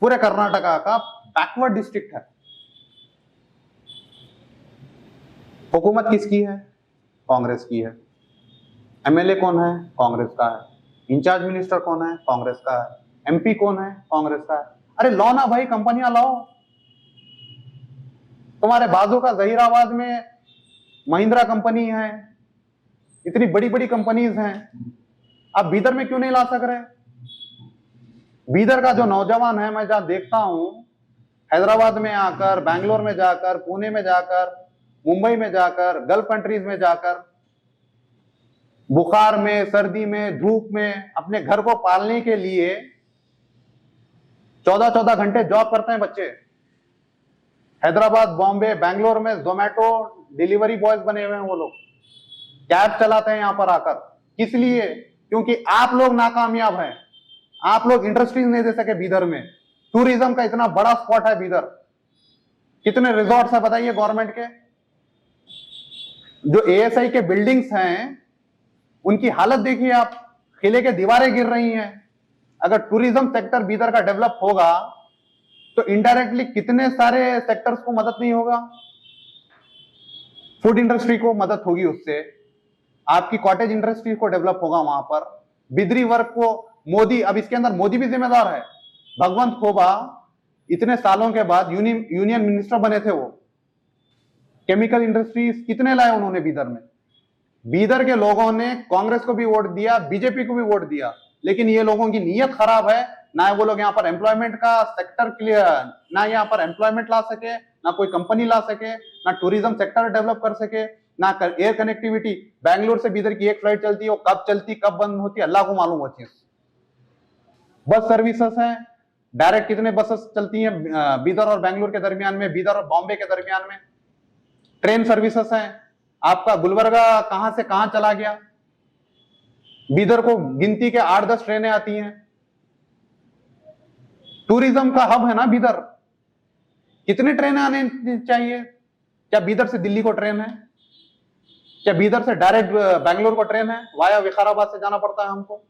पूरे कर्नाटका का बैकवर्ड डिस्ट्रिक्ट है। हुकूमत किसकी है? कांग्रेस की है। एमएलए कौन है? कांग्रेस का है। इंचार्ज मिनिस्टर कौन है? कांग्रेस का है। एमपी कौन है? कांग्रेस का है। अरे लो ना भाई, कंपनियां लाओ। तुम्हारे बाजू का जहीराबाद में महिंद्रा कंपनी है, इतनी बड़ी बड़ी कंपनीज हैं, आप बीदर में क्यों नहीं ला सक रहे? बीदर का जो नौजवान है, मैं जहां देखता हूं, हैदराबाद में आकर, बैंगलोर में जाकर, पुणे में जाकर, मुंबई में जाकर, गल्फ कंट्रीज में जाकर, बुखार में, सर्दी में, धूप में अपने घर को पालने के लिए 14-14 घंटे जॉब करते हैं बच्चे। हैदराबाद, बॉम्बे, बैंगलोर में जोमेटो डिलीवरी बॉयज बने हुए हैं वो लोग, कैब चलाते हैं यहां पर आकर। किस लिए? क्योंकि आप लोग नाकामयाब हैं, आप लोग इंडस्ट्रीज नहीं दे सके बीदर में। टूरिज्म का इतना बड़ा स्पॉट है बीदर, कितने रिजॉर्ट्स है बताइए गवर्नमेंट के। जो एएसआई के बिल्डिंग्स हैं उनकी हालत देखिए आप, किले के दीवारें गिर रही हैं। अगर टूरिज्म सेक्टर बीदर का डेवलप होगा तो इनडायरेक्टली कितने सारे सेक्टर्स को मदद नहीं होगा। फूड इंडस्ट्री को मदद होगी उससे, आपकी कॉटेज इंडस्ट्री को डेवलप होगा वहां पर, बिदरी वर्क को मोदी, अब इसके अंदर मोदी भी जिम्मेदार है। भगवंत खोबा इतने सालों के बाद यूनियन मिनिस्टर बने थे, वो केमिकल इंडस्ट्रीज कितने लाए उन्होंने बीदर में। बीदर के लोगों ने कांग्रेस को भी वोट दिया, बीजेपी को भी वोट दिया, लेकिन ये लोगों की नीयत खराब है। ना वो लोग यहाँ पर एम्प्लॉयमेंट का सेक्टर क्लियर, ना यहाँ पर एम्प्लॉयमेंट ला सके, ना कोई कंपनी ला सके, ना टूरिज्म सेक्टर डेवलप कर सके, ना एयर कनेक्टिविटी। बैंगलोर से बीदर की एक फ्लाइट चलती है, वो कब चलती कब बंद होती है अल्लाह को मालूम वो चीज। बस सर्विसेज है, डायरेक्ट कितने बसेस चलती हैं बीदर और बैंगलोर के दरमियान में, बीदर और बॉम्बे के दरमियान में। ट्रेन सर्विसेज है, आपका गुलबर्गा कहां से कहां चला गया। बीदर को गिनती के 8-10 ट्रेनें आती हैं। टूरिज्म का हब है ना बीदर, कितने ट्रेनें आने चाहिए। क्या बीदर से दिल्ली को ट्रेन है? क्या बीदर से डायरेक्ट बैंगलोर को ट्रेन है? वाया विकाराबाद से जाना पड़ता है हमको।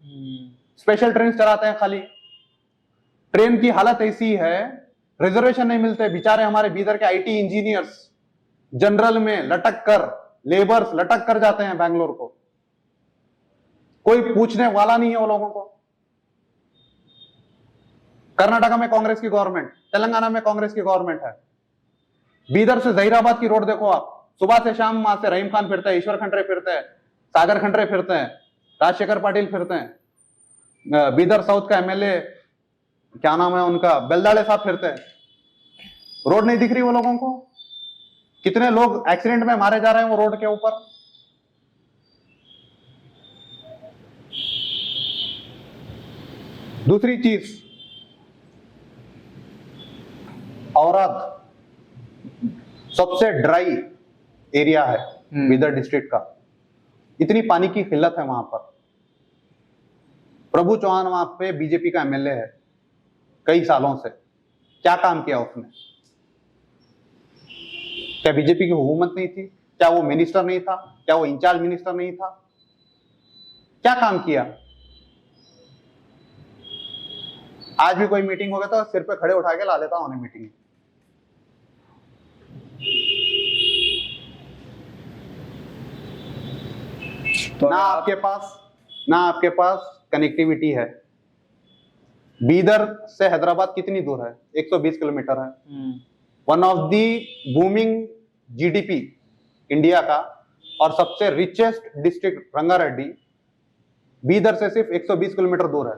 स्पेशल ट्रेन चलाते हैं खाली। ट्रेन की हालत ऐसी है, रिजर्वेशन नहीं मिलते। बेचारे हमारे बीदर के आईटी इंजीनियर्स जनरल में लटक कर, लेबर्स लटक कर जाते हैं बैंगलोर को, कोई पूछने वाला नहीं है वो लोगों को। कर्नाटका में कांग्रेस की गवर्नमेंट, तेलंगाना में कांग्रेस की गवर्नमेंट है। बीदर से जहीराबाद की रोड देखो आप, सुबह से शाम वहां से रहीम खान फिरते हैं, ईश्वर खंडरे फिरते हैं, सागर खंडरे फिरते हैं, राजशेखर पाटिल फिरते हैं, बीदर साउथ का एमएलए क्या नाम है उनका, बेलदाड़े साहब फिरते हैं। रोड नहीं दिख रही वो लोगों को। कितने लोग एक्सीडेंट में मारे जा रहे हैं वो रोड के ऊपर। दूसरी चीज, औरत सबसे ड्राई एरिया है बीदर डिस्ट्रिक्ट का, इतनी पानी की किल्लत है वहां पर। प्रभु चौहान वहां पे बीजेपी का एमएलए है कई सालों से, क्या काम किया उसने? क्या बीजेपी की हुकूमत नहीं थी? क्या वो मिनिस्टर नहीं था? क्या वो इंचार्ज मिनिस्टर नहीं था? क्या काम किया? आज भी कोई मीटिंग होगा तो सिर पे खड़े उठा के ला लेता उन्हें मीटिंग। तो ना आपके पास कनेक्टिविटी है। बीदर से हैदराबाद कितनी दूर है? 120 किलोमीटर है। One of the booming GDP India का और सबसे रिचेस्ट डिस्ट्रिक्ट रंगारेड्डी बीदर से सिर्फ 120 किलोमीटर दूर है।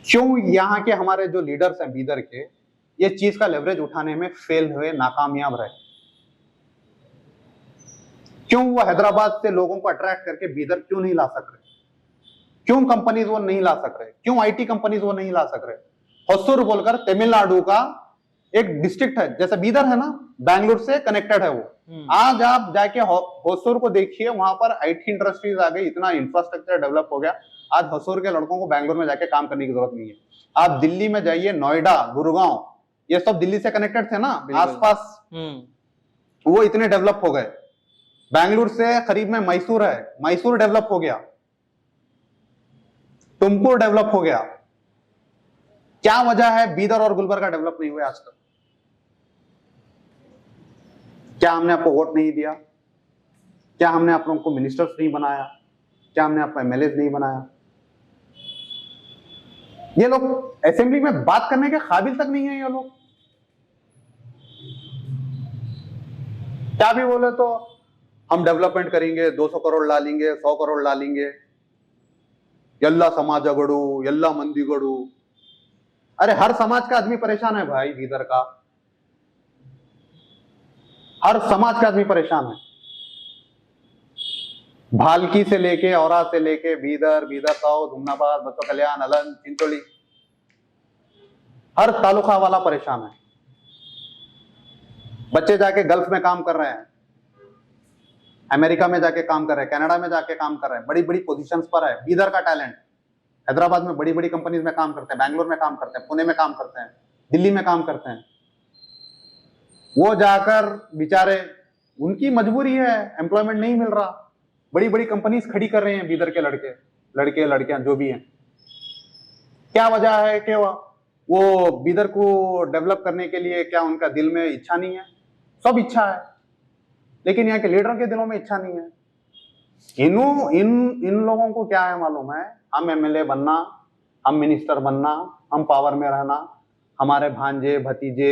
क्यों यहाँ के हमारे जो लीडर्स हैं बीदर के, ये चीज का लेवरेज उठाने में फेल हुए, नाकामयाब रहे? क्यों वो हैदराबाद से लोगों को अट्रैक्ट करके बीदर क्यों नहीं ला सक रहे? क्यों कंपनीज वो नहीं ला सक रहे? क्यों आईटी कंपनीज वो नहीं ला सक रहे? होसुर बोलकर तमिलनाडु का एक डिस्ट्रिक्ट है, जैसे बीदर है ना, बैंगलोर से कनेक्टेड है वो। आज आप जाके होसुर को देखिए, वहां पर आईटी इंडस्ट्रीज आ गई, इतना इंफ्रास्ट्रक्चर डेवलप हो गया। आज होसुर के लड़कों को बैंगलोर में जाके काम करने की जरूरत नहीं है। आप दिल्ली में जाइए, नोएडा, गुड़गांव, ये सब दिल्ली से कनेक्टेड थे ना आसपास, वो इतने डेवलप हो गए। बैंगलोर से करीब में मैसूर है, मैसूर डेवलप हो गया, तुमकुर डेवलप हो गया। क्या वजह है बीदर और गुलबर्गा डेवलप नहीं हुए आज तक? क्या हमने आपको वोट नहीं दिया? क्या हमने आप लोगों को मिनिस्टर्स नहीं बनाया? क्या हमने आपको एमएलए नहीं बनाया? ये लोग असेंबली में बात करने के काबिल तक नहीं है। ये लोग क्या भी बोले तो हम डेवलपमेंट करेंगे, 200 करोड़ डालेंगे, 100 करोड़ डालेंगे, यल्ला समाजगड़ू, यल्ला मंदिगड़ू। अरे हर समाज का आदमी परेशान है भाई, बीदर का हर समाज का आदमी परेशान है। भालकी से लेके, औरा से लेके बीदर, बीदर साउथ, हुमनाबाद, बच्चों कल्याण, अलंग, चिंचोली, हर तालुका वाला परेशान है। बच्चे जाके गल्फ में काम कर रहे हैं, अमेरिका में जाके काम कर रहे हैं, कनाडा में जाके काम कर रहे हैं, बड़ी बड़ी पोजीशंस पर है। बीदर का टैलेंट हैदराबाद में बड़ी बड़ी कंपनीज में काम करते हैं, बैंगलोर में काम करते हैं, पुणे में काम करते हैं, दिल्ली में काम करते हैं। वो जाकर बेचारे, उनकी मजबूरी है, एम्प्लॉयमेंट नहीं मिल रहा, बड़ी बड़ी कंपनीज खड़ी कर रहे हैं बीदर के लड़के लड़कियां जो भी हैं। क्या वजह है कि वो बीदर को डेवलप करने के लिए, क्या उनका दिल में इच्छा नहीं है? सब इच्छा है, लेकिन यहाँ के लीडरों के दिलों में इच्छा नहीं है। इन लोगों को क्या है मालूम है? हम एमएलए बनना, हम मिनिस्टर बनना, हम पावर में रहना, हमारे भांजे भतीजे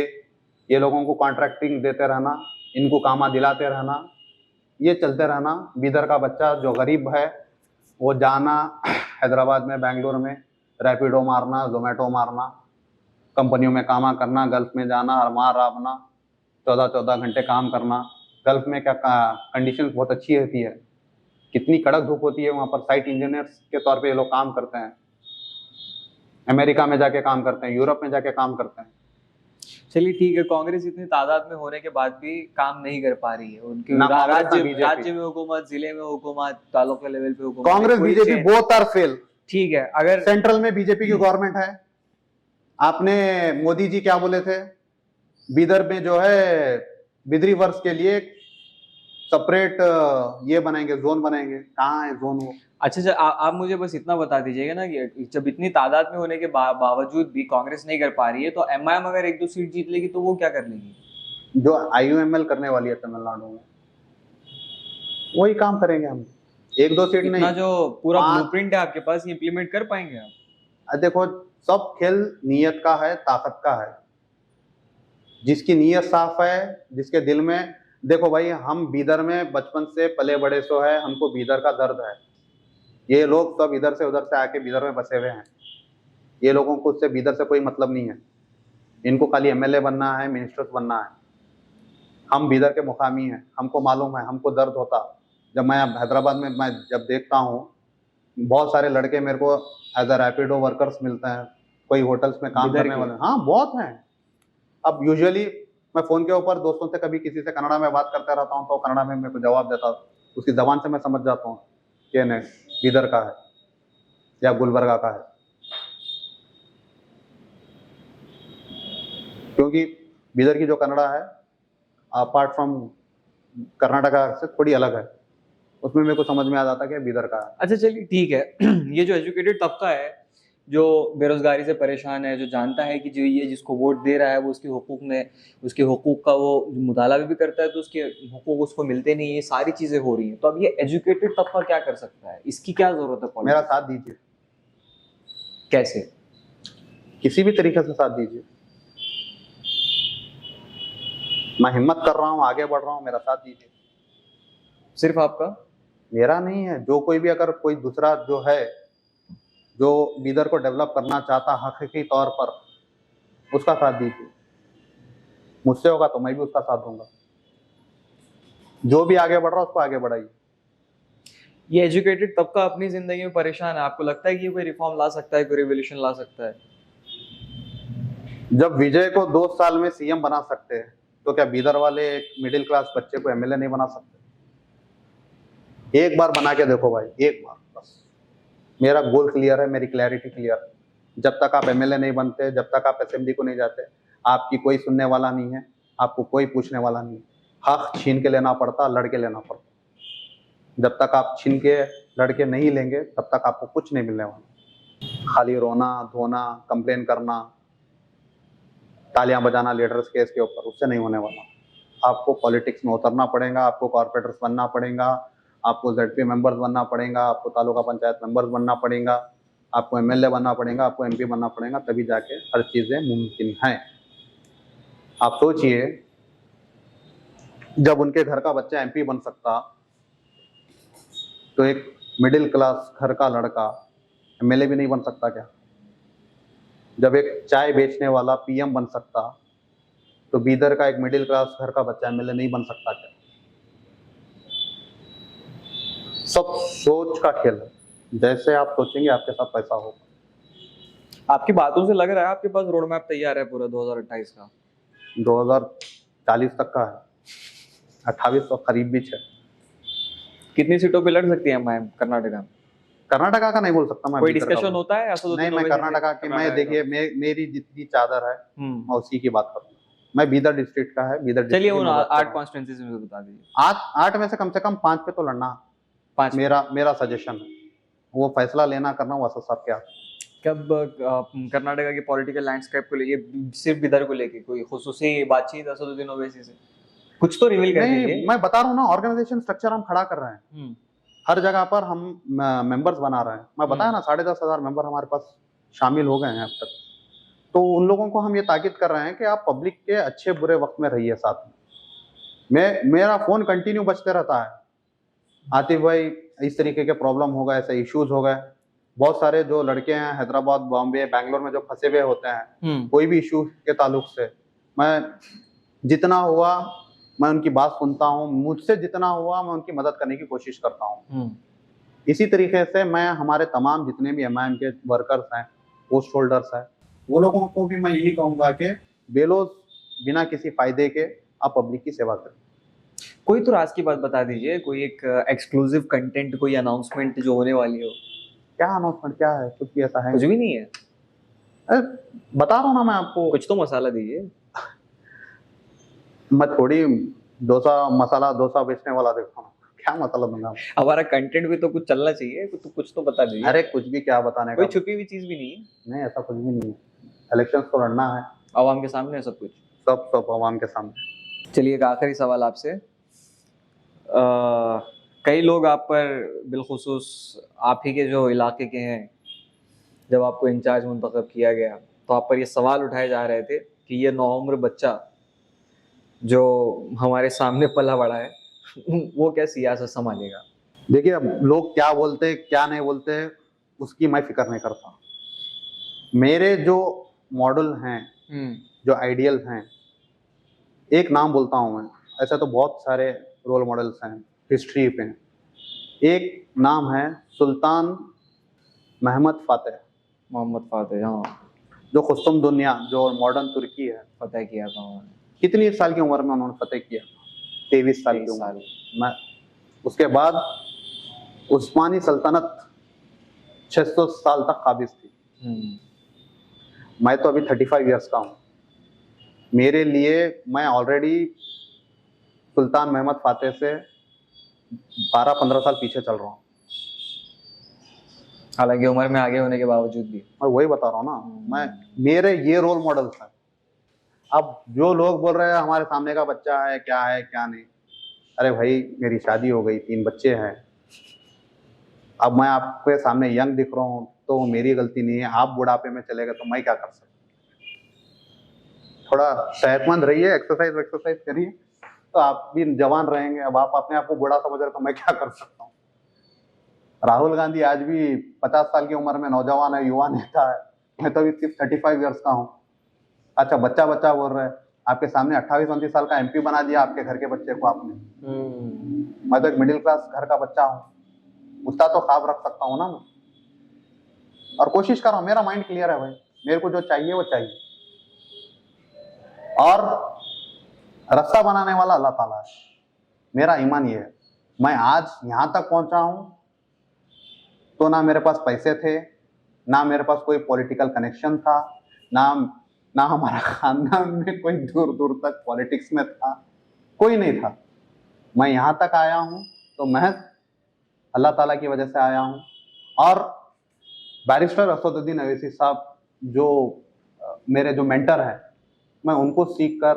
ये लोगों को कॉन्ट्रैक्टिंग देते रहना, इनको कामा दिलाते रहना, ये चलते रहना। बीदर का बच्चा जो गरीब है वो जाना हैदराबाद में, बैंगलोर में रैपिडो मारना, जोमेटो मारना, कंपनियों में कामा करना, गल्फ में जाना, हरमार राबना, 14-14 घंटे काम करना। गल्फ में क्या कंडीशन बहुत अच्छी रहती है, कितनी कड़क धूप होती है वहां पर। साइट इंजीनियर्स के तौर पे ये लोग काम करते हैं, अमेरिका में जाके काम करते हैं, यूरोप में जाके काम करते हैं। चलिए ठीक है, कांग्रेस इतनी तादाद में होने के बाद भी काम नहीं कर पा रही है। उनकी ना राज्य में हुकूमत, जिले में हुकूमत, तालुका लेवल पे हुकूमत, Congress BJP both are fail. ठीक है, अगर सेंट्रल में बीजेपी की गवर्नमेंट है, आपने मोदी जी क्या बोले थे, बीदर में जो है बिदरी वर्ष के लिए सेपरेट ये बनाएंगे, जोन बनाएंगे। कहाँ है जोन वो? अच्छा, आप मुझे बस इतना बता दीजिएगा ना कि जब इतनी तादाद में होने के बावजूद भी कांग्रेस नहीं कर पा रही है, तो एमआईएम अगर 1-2 सीट जीत लेगी तो वो क्या कर लेगी? जो आईयूएमएल करने वाली है तमिलनाडु में, वही काम करेंगे हम। 1-2 सीट नहीं, जो पूरा ब्लूप्रिंट है आपके पास, इंप्लीमेंट कर पाएंगे आप? देखो, सब खेल नियत का है, ताकत का है। जिसकी नियत साफ है, जिसके दिल में, देखो भाई, हम बीदर में बचपन से पले बड़े सो है, हमको बीदर का दर्द है। ये लोग सब इधर से उधर से आके बीदर में बसे हुए हैं, ये लोगों को उससे बीदर से कोई मतलब नहीं है। इनको खाली एमएलए बनना है, मिनिस्टर्स बनना है। हम बीदर के मुकामी हैं, हमको मालूम है, हमको दर्द होता। जब मैं हैदराबाद में जब देखता हूँ, बहुत सारे लड़के मेरे को एज अ रैपिडो वर्कर्स मिलते हैं, कोई होटल्स में काम बिदर करने के? वाले, हाँ बहुत हैं। अब यूजुअली मैं फोन के ऊपर दोस्तों से कभी किसी से कन्नड़ा में बात करता रहता हूँ तो कन्नड़ा में मेरे को जवाब देता, उसकी जबान से मैं समझ जाता हूँ कि नहीं बिदर का है या गुलबर्गा का है, क्योंकि बिदर की जो कन्नड़ा है अपार्ट फ्रॉम कर्नाटका से थोड़ी अलग है, उसमें मेरे को समझ में आ जाता है कि बिदर का है। अच्छा चलिए ठीक है। ये जो एजुकेटेड तबका है, जो बेरोजगारी से परेशान है, जो जानता है कि जो ये जिसको वोट दे रहा है वो उसके हुकूक का वो मुताला भी करता है, तो उसके हुकूक उसको मिलते नहीं, ये सारी चीजें हो रही हैं, तो अब ये एजुकेटेड तबका क्या कर सकता है? इसकी क्या जरूरत है मेरा पॉलिटिक्स? साथ दीजिए, कैसे? किसी भी तरीके से साथ दीजिए। मैं हिम्मत कर रहा हूँ, आगे बढ़ रहा हूँ, मेरा साथ दीजिए। सिर्फ आपका? मेरा नहीं है, जो कोई भी अगर कोई दूसरा जो है जो बिदर को डेवलप करना चाहता हकीकी तौर पर, उसका साथ दीजिए। मुझसे होगा तो मैं भी उसका साथ दूंगा। जो भी आगे बढ़ रहा है उसको आगे बढ़ाइए। ये एजुकेटेड तबका अपनी जिंदगी में परेशान है, आपको लगता है कि ये कोई रिफॉर्म ला सकता है, कोई रिवोल्यूशन ला सकता है? जब विजय को 2 साल में सीएम बना सकते हैं तो क्या बिदर वाले एक मिडिल क्लास बच्चे को एमएलए नहीं बना सकते? एक बार बना के देखो भाई, एक बार बस। मेरा गोल क्लियर है, मेरी क्लैरिटी क्लियर है। जब तक आप एमएलए नहीं बनते, जब तक आप असेंबली को नहीं जाते, आपकी कोई सुनने वाला नहीं है, आपको कोई पूछने वाला नहीं है। हक छीन के लेना पड़ता, लड़के लेना पड़ता। जब तक आप छीन के लड़के नहीं लेंगे तब तक आपको कुछ नहीं मिलने वाला। खाली रोना धोना, कंप्लेन करना, तालियां बजाना लीडर्स केस के ऊपर, उससे नहीं होने वाला। आपको पॉलिटिक्स में उतरना पड़ेगा, आपको कॉर्पोरेटर्स बनना पड़ेगा, आपको जेडपी मेंबर्स बनना पड़ेगा, आपको तालुका पंचायत मेंबर्स बनना पड़ेगा, आपको एमएलए बनना पड़ेगा, आपको एमपी बनना पड़ेगा, तभी जाके हर चीजें मुमकिन हैं। आप सोचिए, जब उनके घर का बच्चा एमपी बन सकता तो एक मिडिल क्लास घर का लड़का एमएलए भी नहीं बन सकता क्या? जब एक चाय बेचने वाला पीएम बन सकता तो बीदर का एक मिडिल क्लास घर का बच्चा एमएलए नहीं बन सकता क्या? सब सोच का खेल है, जैसे आप सोचेंगे आपके साथ पैसा होगा। आपकी बातों से लग रहा है आपके पास रोड मैप तैयार है पूरा 2028 का। 2040 तक का है, 28 तो करीब भी है। कितनी सीटों पे लड़ सकती है मैम कर्नाटका में? कर्नाटका का नहीं बोल सकता मैं, कोई बीदर का डिस्कशन बोल। होता है ऐसा? नहीं, मैं कर्नाटका की, मैं देखिए मेरी जितनी चादर है मैं उसी की बात करूँ। मैं बीदर डिस्ट्रिक्ट का है, बीदर चलिए डिस्ट्रिक्ट उन की मैं बात कर 8 रहा हूँ। कॉन्स्टिट्यूंसीज में से बता दीजिए। 8 में से कम 5 पे तो लड़ना 5 मेरा सजेशन है। वो फैसला लेना करना वो असद साहब के हाथ में। कब कर्नाटका के पॉलिटिकल लैंडस्केप को लेके, सिर्फ इधर को लेके कोई खुसूसी बातचीत असदुद्दीन ओवैसी से कुछ तो रिवील कर नहीं, दीजिए। मैं बता रहा हूँ ना, ऑर्गेनाइजेशन स्ट्रक्चर हम खड़ा कर रहे हैं, हर जगह पर हम मेंबर्स बना रहे हैं। मैं बताया ना 10,500 मेंबर हमारे पास शामिल हो गए हैं अब तक। तो उन लोगों को हम ये ताकीद कर रहे हैं कि आप पब्लिक के अच्छे बुरे वक्त में रहिए साथ में। मेरा फोन कंटिन्यू बजते रहता है, आतिफ भाई इस तरीके के प्रॉब्लम हो गए, ऐसे इश्यूज हो गए। बहुत सारे जो लड़के हैं हैदराबाद, बॉम्बे, बैंगलोर में जो फंसे हुए होते हैं, कोई भी इशू के ताल्लुक से, मैं जितना हुआ मैं उनकी बात सुनता हूँ, मुझसे जितना हुआ मैं उनकी मदद करने की कोशिश करता हूँ। इसी तरीके से मैं हमारे तमाम जितने भी एमआईएम के वर्कर्स हैं, पोस्ट होल्डर्स हैं, वो लोगों को भी मैं यही कहूँगा कि बेलोज बिना किसी फायदे के आप पब्लिक की सेवा करें। कोई तो राज की बात बता दीजिए, कोई एक एक्सक्लूसिव कंटेंट, कोई अनाउंसमेंट जो होने वाली हो। क्या अनाउंसमेंट, क्या है? कुछ भी ऐसा है? कुछ भी नहीं है? अरे बता रहा हूँ ना मैं आपको। कुछ तो मसाला दीजिए। मैं थोड़ी डोसा बेचने वाला देखता हूँ, क्या मसाला दूंगा? हमारा कंटेंट भी तो कुछ चलना चाहिए, कुछ तो बता दीजिए। अरे कुछ भी क्या बताने का? कोई छुपी हुई चीज भी नहीं है? नहीं, ऐसा कुछ भी नहीं है। इलेक्शन तो लड़ना है, आवाम के सामने है सब कुछ। सब आवाम के सामने। चलिए एक आखिरी सवाल आपसे। कई लोग आप पर बिलखुसूस आप ही के जो इलाके के हैं, जब आपको इंचार्ज मुंतखब किया गया तो आप पर ये सवाल उठाए जा रहे थे कि ये नौउम्र बच्चा जो हमारे सामने पला बड़ा है वो क्या सियासत संभालेगा? देखिए, अब लोग क्या बोलते क्या नहीं बोलते उसकी मैं फिक्र नहीं करता। मेरे जो मॉडल हैं, जो आइडियल हैं, एक नाम बोलता हूँ मैं, ऐसा तो बहुत सारे रोल मॉडल्स हैं हिस्ट्री पे। एक नाम है सुल्तान मोहम्मद फातेह। मोहम्मद फातेह, हाँ। जो खुस्तुम दुनिया, जो मॉडर्न तुर्की है, फतेह किया था उन्होंने। कितनी साल की उम्र में उन्होंने फतेह किया? 23 साल की 23 उम्र साल। में। मैं उसके बाद उस्मानी सल्तनत 600 साल तक काबिज थी। मैं तो अभी 35 इयर्स का हूँ। मेरे लिए मैं ऑलरेडी सुल्तान महमद फातेह से 12-15 साल पीछे चल रहा हूँ। हालांकि उम्र में आगे होने के बावजूद भी। मैं वही बता रहा हूँ ना, मैं मेरे ये रोल मॉडल्स हैं। अब जो लोग बोल रहे हैं हमारे सामने का बच्चा है क्या नहीं, अरे भाई मेरी शादी हो गई, 3 बच्चे हैं। अब मैं आपके सामने यंग दिख रहा हूँ तो मेरी गलती नहीं है। आप बुढ़ापे में चले गए तो मैं क्या कर सकता हूँ? थोड़ा सेहतमंद रहिए, एक्सरसाइज करिए तो आप भी जवान रहेंगे। अब आप अपने आप को बूढ़ा समझ रहे तो मैं क्या कर सकता हूँ? राहुल गांधी आज भी 50 साल की उम्र में नौजवान है, युवा नेता है। मैं तो अभी सिर्फ 35 इयर्स का हूँ। अच्छा, बच्चा बोल रहे हैं, आपके सामने 28-29 साल का एमपी बना दिया आपके घर के बच्चे को आपने। मैं तो एक मिडिल क्लास घर का बच्चा हूँ, उतना तो ख्वाब रख सकता हूँ ना मैं। और कोशिश कर रहा हूँ, मेरा माइंड क्लियर है भाई, मेरे को जो चाहिए वो चाहिए। और रास्ता बनाने वाला अल्लाह ताला है, मेरा ईमान ये है। मैं आज यहाँ तक पहुंचा हूं तो ना मेरे पास पैसे थे, ना मेरे पास कोई पॉलिटिकल कनेक्शन था, ना हमारा खानदान में कोई दूर दूर तक पॉलिटिक्स में था, कोई नहीं था। मैं यहाँ तक आया हूँ तो महज अल्लाह ताला की वजह से आया हूँ। और बैरिस्टर असदुद्दीन अवैसी साहब जो मेरे जो मेंटर हैं, मैं उनको सीख कर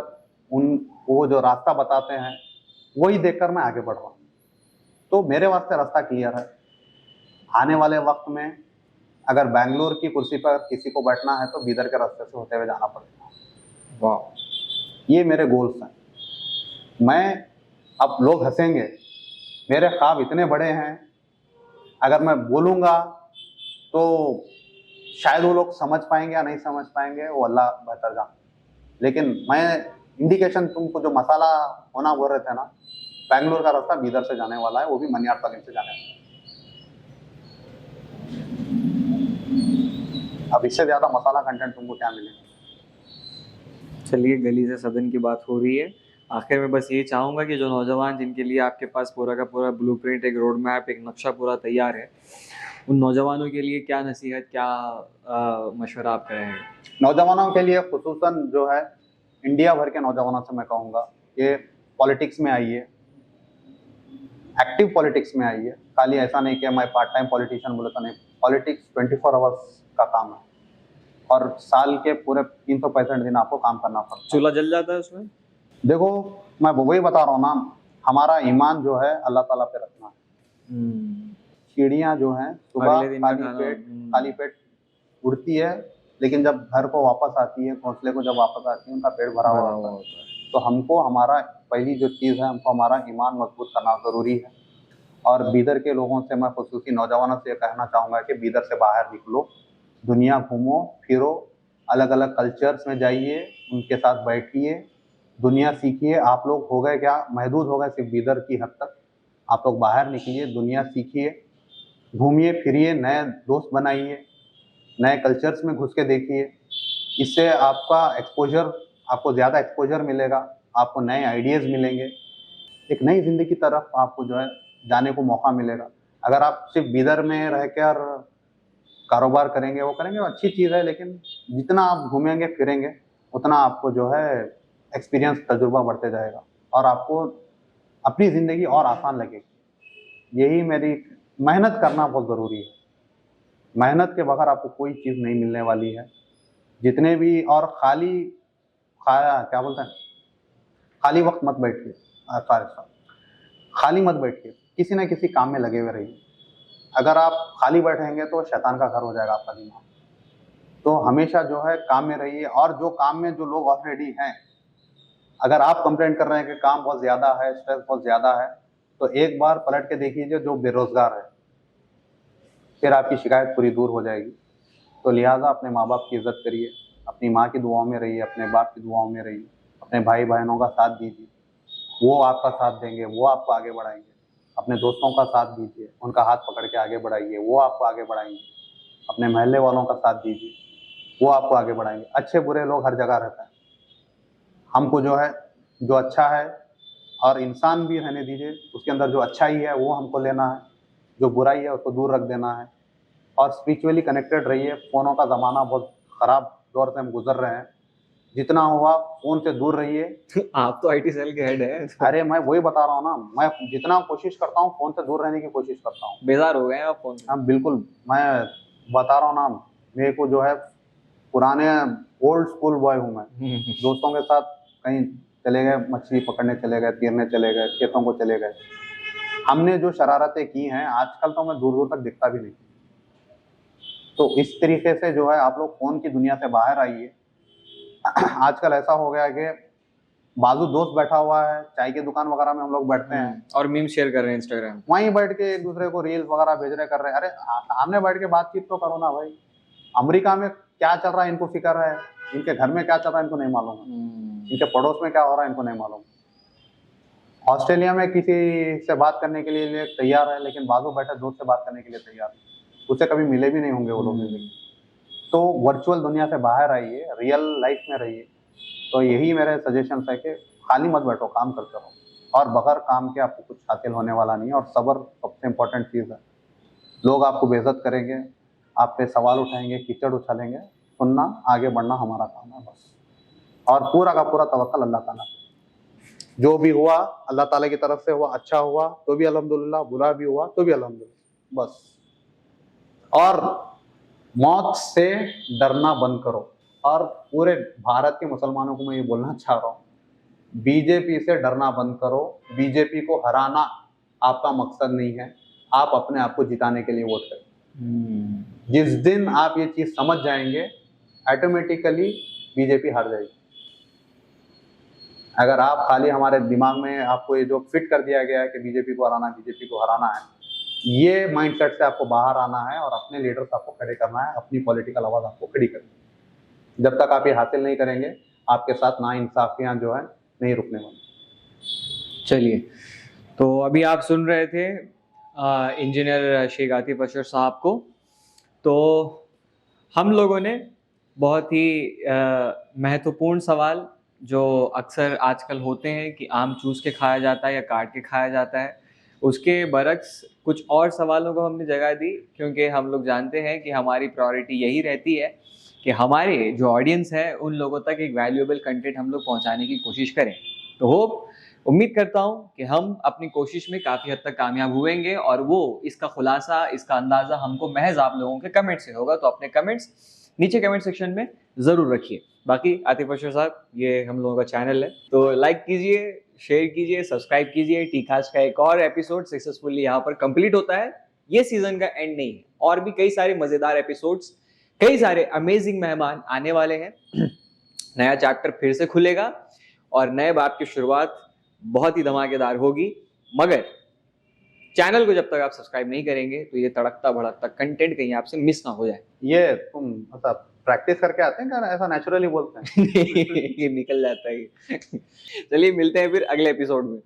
वो जो रास्ता बताते हैं वही देखकर मैं आगे बढ़ रहा हूँ। तो मेरे वास्ते रास्ता क्लियर है। आने वाले वक्त में अगर बैंगलोर की कुर्सी पर किसी को बैठना है तो बीदर के रास्ते से होते हुए जाना पड़ेगा। वाह, ये मेरे गोल्स हैं। मैं, अब लोग हंसेंगे, मेरे ख्वाब इतने बड़े हैं, अगर मैं बोलूँगा तो शायद वो लोग समझ पाएंगे या नहीं समझ पाएंगे, वो अल्लाह बेहतर जाने। लेकिन मैं इंडिकेशन, तुमको जो मसाला होना बोल रहे थे ना, बैंगलोर का रास्ता बीदर से जाने वाला है, वो भी मनियार तालीम से जाने वाला है। अब इससे ज्यादा मसाला कंटेंट तुमको क्या मिलेगा? चलिए, गली से सदन की बात हो रही है। आखिर में बस ये चाहूंगा कि जो नौजवान जिनके लिए आपके पास पूरा का पूरा ब्लूप्रिंट, एक रोड मैप, एक नक्शा पूरा तैयार है, उन नौजवानों के लिए क्या नसीहत, क्या मशवरा आप करेंगे? नौजवानों के लिए खुसूसन जो है, इंडिया भर के नौजवानों से मैं कहूँगा कि पॉलिटिक्स में आइए, एक्टिव पॉलिटिक्स में आइए। खाली ऐसा नहीं कि मैं पार्ट टाइम पॉलिटिशियन बोले तो नहीं। पॉलिटिक्स 24 आवर्स का काम है और साल के पूरे 365 दिन आपको काम करना पड़ता है। चूल्हा जल जाता है उसमें? देखो, मैं वही बता रहा हूँ ना, हमारा ईमान जो है अल्लाह ताला पे रखना है। चिड़ियाँ जो हैं सुबह अगले दिन का खाली पेट उड़ती है, लेकिन जब घर को वापस आती है, घोंसले को जब वापस आती है, उनका पेट भरा हुआ होता है। तो हमको हमारा पहली जो चीज़ है, हमको हमारा ईमान मजबूत करना ज़रूरी है। और बीदर के लोगों से मैं खुसूसी नौजवानों से कहना चाहूँगा कि बीदर से बाहर निकलो, दुनिया घूमो फिरो, अलग अलग कल्चर्स में जाइए, उनके साथ बैठिए, दुनिया सीखिए। आप लोग हो गए क्या, महदूद हो गए सिर्फ बीदर की हद तक? आप लोग बाहर निकलिए, दुनिया सीखिए, घूमिए फिरिए, नए दोस्त बनाइए, नए कल्चर्स में घुस के देखिए। इससे आपका एक्सपोजर, आपको ज़्यादा एक्सपोजर मिलेगा, आपको नए आइडियाज़ मिलेंगे, एक नई ज़िंदगी की तरफ आपको जो है जाने को मौका मिलेगा। अगर आप सिर्फ बीदर में रहकर कारोबार करेंगे, वो करेंगे, वो अच्छी चीज़ है, लेकिन जितना आप घूमेंगे फिरेंगे उतना आपको जो है एक्सपीरियंस, तजुर्बा बढ़ते जाएगा और आपको अपनी ज़िंदगी और आसान लगेगी। यही मेरी, मेहनत करना बहुत ज़रूरी है। मेहनत के बगैर आपको कोई चीज़ नहीं मिलने वाली है। जितने भी, और क्या बोलते हैं, खाली वक्त मत बैठिए, खाली मत बैठिए, किसी न किसी काम में लगे हुए रहिए। अगर आप खाली बैठेंगे तो शैतान का घर हो जाएगा आपका दिमाग। तो हमेशा जो है काम में रहिए। और जो काम में जो लोग ऑलरेडी हैं, अगर आप कंप्लेंट कर रहे हैं कि काम बहुत ज़्यादा है, स्ट्रेस बहुत ज़्यादा है, तो एक बार पलट के देखिए जो बेरोजगार है, फिर आपकी शिकायत पूरी दूर हो जाएगी। तो लिहाजा अपने माँ बाप की इज्जत करिए, अपनी माँ की दुआओं में रहिए, अपने बाप की दुआओं में रहिए, अपने भाई बहनों का साथ दीजिए, वो आपका साथ देंगे, वो आपको आगे बढ़ाएंगे। अपने दोस्तों का साथ दीजिए, उनका हाथ पकड़ के आगे बढ़ाइए, वो आपको आगे बढ़ाएंगे। अपने मोहल्ले वालों का साथ दीजिए, वो आपको आगे बढ़ाएंगे। अच्छे बुरे लोग हर जगह रहते हैं, हमको जो है जो अच्छा है, और इंसान भी रहने दीजिए, उसके अंदर जो अच्छाई है वो हमको लेना है, जो बुराई है उसको दूर रख देना है। और स्पिरिचुअली कनेक्टेड रहिए। फ़ोनों का ज़माना बहुत ख़राब दौर से हम गुजर रहे हैं, जितना हुआ फ़ोन से दूर रहिए। आप तो आईटी सेल के हेड हैं, तो अरे मैं वही बता रहा हूँ ना, मैं जितना कोशिश करता हूँ फ़ोन से दूर रहने की कोशिश करता हूँ। बेजार हो गए हैं आप फोन से? हाँ बिल्कुल, मैं बता रहा हूँ ना, मेरे को जो है पुराने ओल्ड स्कूल बॉय हूँ मैं। दोस्तों के साथ कहीं चले गए, मछली पकड़ने चले गए, तैरने चले गए, खेतों को चले गए। हमने जो शरारतें की हैं, आजकल तो मैं दूर-दूर तक दिखता भी नहीं। तो इस तरीके से जो है आप लोग फ़ोन की दुनिया से बाहर आइए। आजकल ऐसा हो गया है कि बाजू दोस्त बैठा हुआ है, चाय की दुकान वगैरह में हम लोग बैठते हैं, और मीम शेयर कर रहे हैं इंस्टाग्राम। वहीं बैठ के एक दूसरे को रील्स वगैरह भेज रहे, कर रहे हैं। अरे सामने बैठ के बातचीत तो करो ना भाई। अमेरिका में क्या चल रहा है इनको फिक्र है, इनके घर में क्या चल रहा है इनको नहीं मालूम है, इनके पड़ोस में क्या हो रहा है इनको नहीं मालूम। ऑस्ट्रेलिया में किसी से बात करने के लिए तैयार है, लेकिन बाजू बैठे दोस्त से बात करने के लिए तैयार नहीं। उससे कभी मिले भी नहीं होंगे वो लोग जिंदगी। तो वर्चुअल दुनिया से बाहर आइए, रियल लाइफ में रहिए। तो यही मेरे सजेशंस है कि खाली मत बैठो, काम करते रहो, और बगैर काम के आपको कुछ हासिल होने वाला नहीं है। और सब्र सबसे इम्पोर्टेंट चीज़ है। लोग आपको बेइज्जत करेंगे, आप पे सवाल उठाएंगे, कीचड़ उछालेंगे, सुनना, आगे बढ़ना हमारा काम है बस। और पूरा का पूरा तवक्कल अल्लाह ताला पे। जो भी हुआ अल्लाह ताला की तरफ से हुआ, अच्छा हुआ तो भी अल्हम्दुलिल्लाह, बुरा भी हुआ तो भी अल्हम्दुलिल्लाह, बस। और मौत से डरना बंद करो। और पूरे भारत के मुसलमानों को मैं ये बोलना चाह रहा हूँ, बीजेपी से डरना बंद करो। बीजेपी को हराना आपका मकसद नहीं है, आप अपने आप को जिताने के लिए वोट करें। जिस दिन आप ये चीज़ समझ जाएंगे, ऑटोमेटिकली बीजेपी हार जाएगी। अगर आप खाली हमारे दिमाग में आपको ये जो फिट कर दिया गया है कि बीजेपी को हराना, बीजेपी को हराना है, ये माइंडसेट से आपको बाहर आना है और अपने लीडर्स आपको खड़े करना है, अपनी पॉलिटिकल आवाज़ आपको खड़ी करनी है। जब तक आप ये हासिल नहीं करेंगे, आपके साथ नाइंसाफियाँ जो है नहीं रुकने वाली। चलिए, तो अभी आप सुन रहे थे इंजीनियर शेख आतिफ अशर साहब को। तो हम लोगों ने बहुत ही महत्वपूर्ण सवाल जो अक्सर आजकल होते हैं कि आम चूस के खाया जाता है या काट के खाया जाता है, उसके बरक्स कुछ और सवालों को हमने जगह दी, क्योंकि हम लोग जानते हैं कि हमारी प्रायोरिटी यही रहती है कि हमारे जो ऑडियंस है उन लोगों तक एक वैल्यूएबल कंटेंट हम लोग पहुंचाने की कोशिश करें। तो उम्मीद करता हूं कि हम अपनी कोशिश में काफ़ी हद तक कामयाब हुएंगे, और वो इसका खुलासा, इसका अंदाज़ा हमको महज आप लोगों के कमेंट से होगा। तो अपने कमेंट्स नीचे कमेंट सेक्शन में ज़रूर रखिए। बाकी आतिफ अशर साहब, ये हम लोगों का चैनल है, तो लाइक कीजिए, शेयर कीजिए, सब्सक्राइब कीजिए। टीकास्ट का एक और एपिसोड सक्सेसफुली यहाँ पर कंप्लीट होता है। ये सीजन का एंड नहीं है, और भी कई सारे मज़ेदार एपिसोड्स, कई सारे अमेजिंग मेहमान आने वाले हैं। नया चैप्टर फिर से खुलेगा और नए बात की शुरुआत बहुत ही धमाकेदार होगी। मगर चैनल को जब तक आप सब्सक्राइब नहीं करेंगे तो ये तड़कता भड़कता कंटेंट कहीं आपसे मिस ना हो जाए। ये तुम मतलब प्रैक्टिस करके आते हैं क्या, ऐसा नेचुरली बोलते हैं? ये निकल जाता है। चलिए, मिलते हैं फिर अगले एपिसोड में।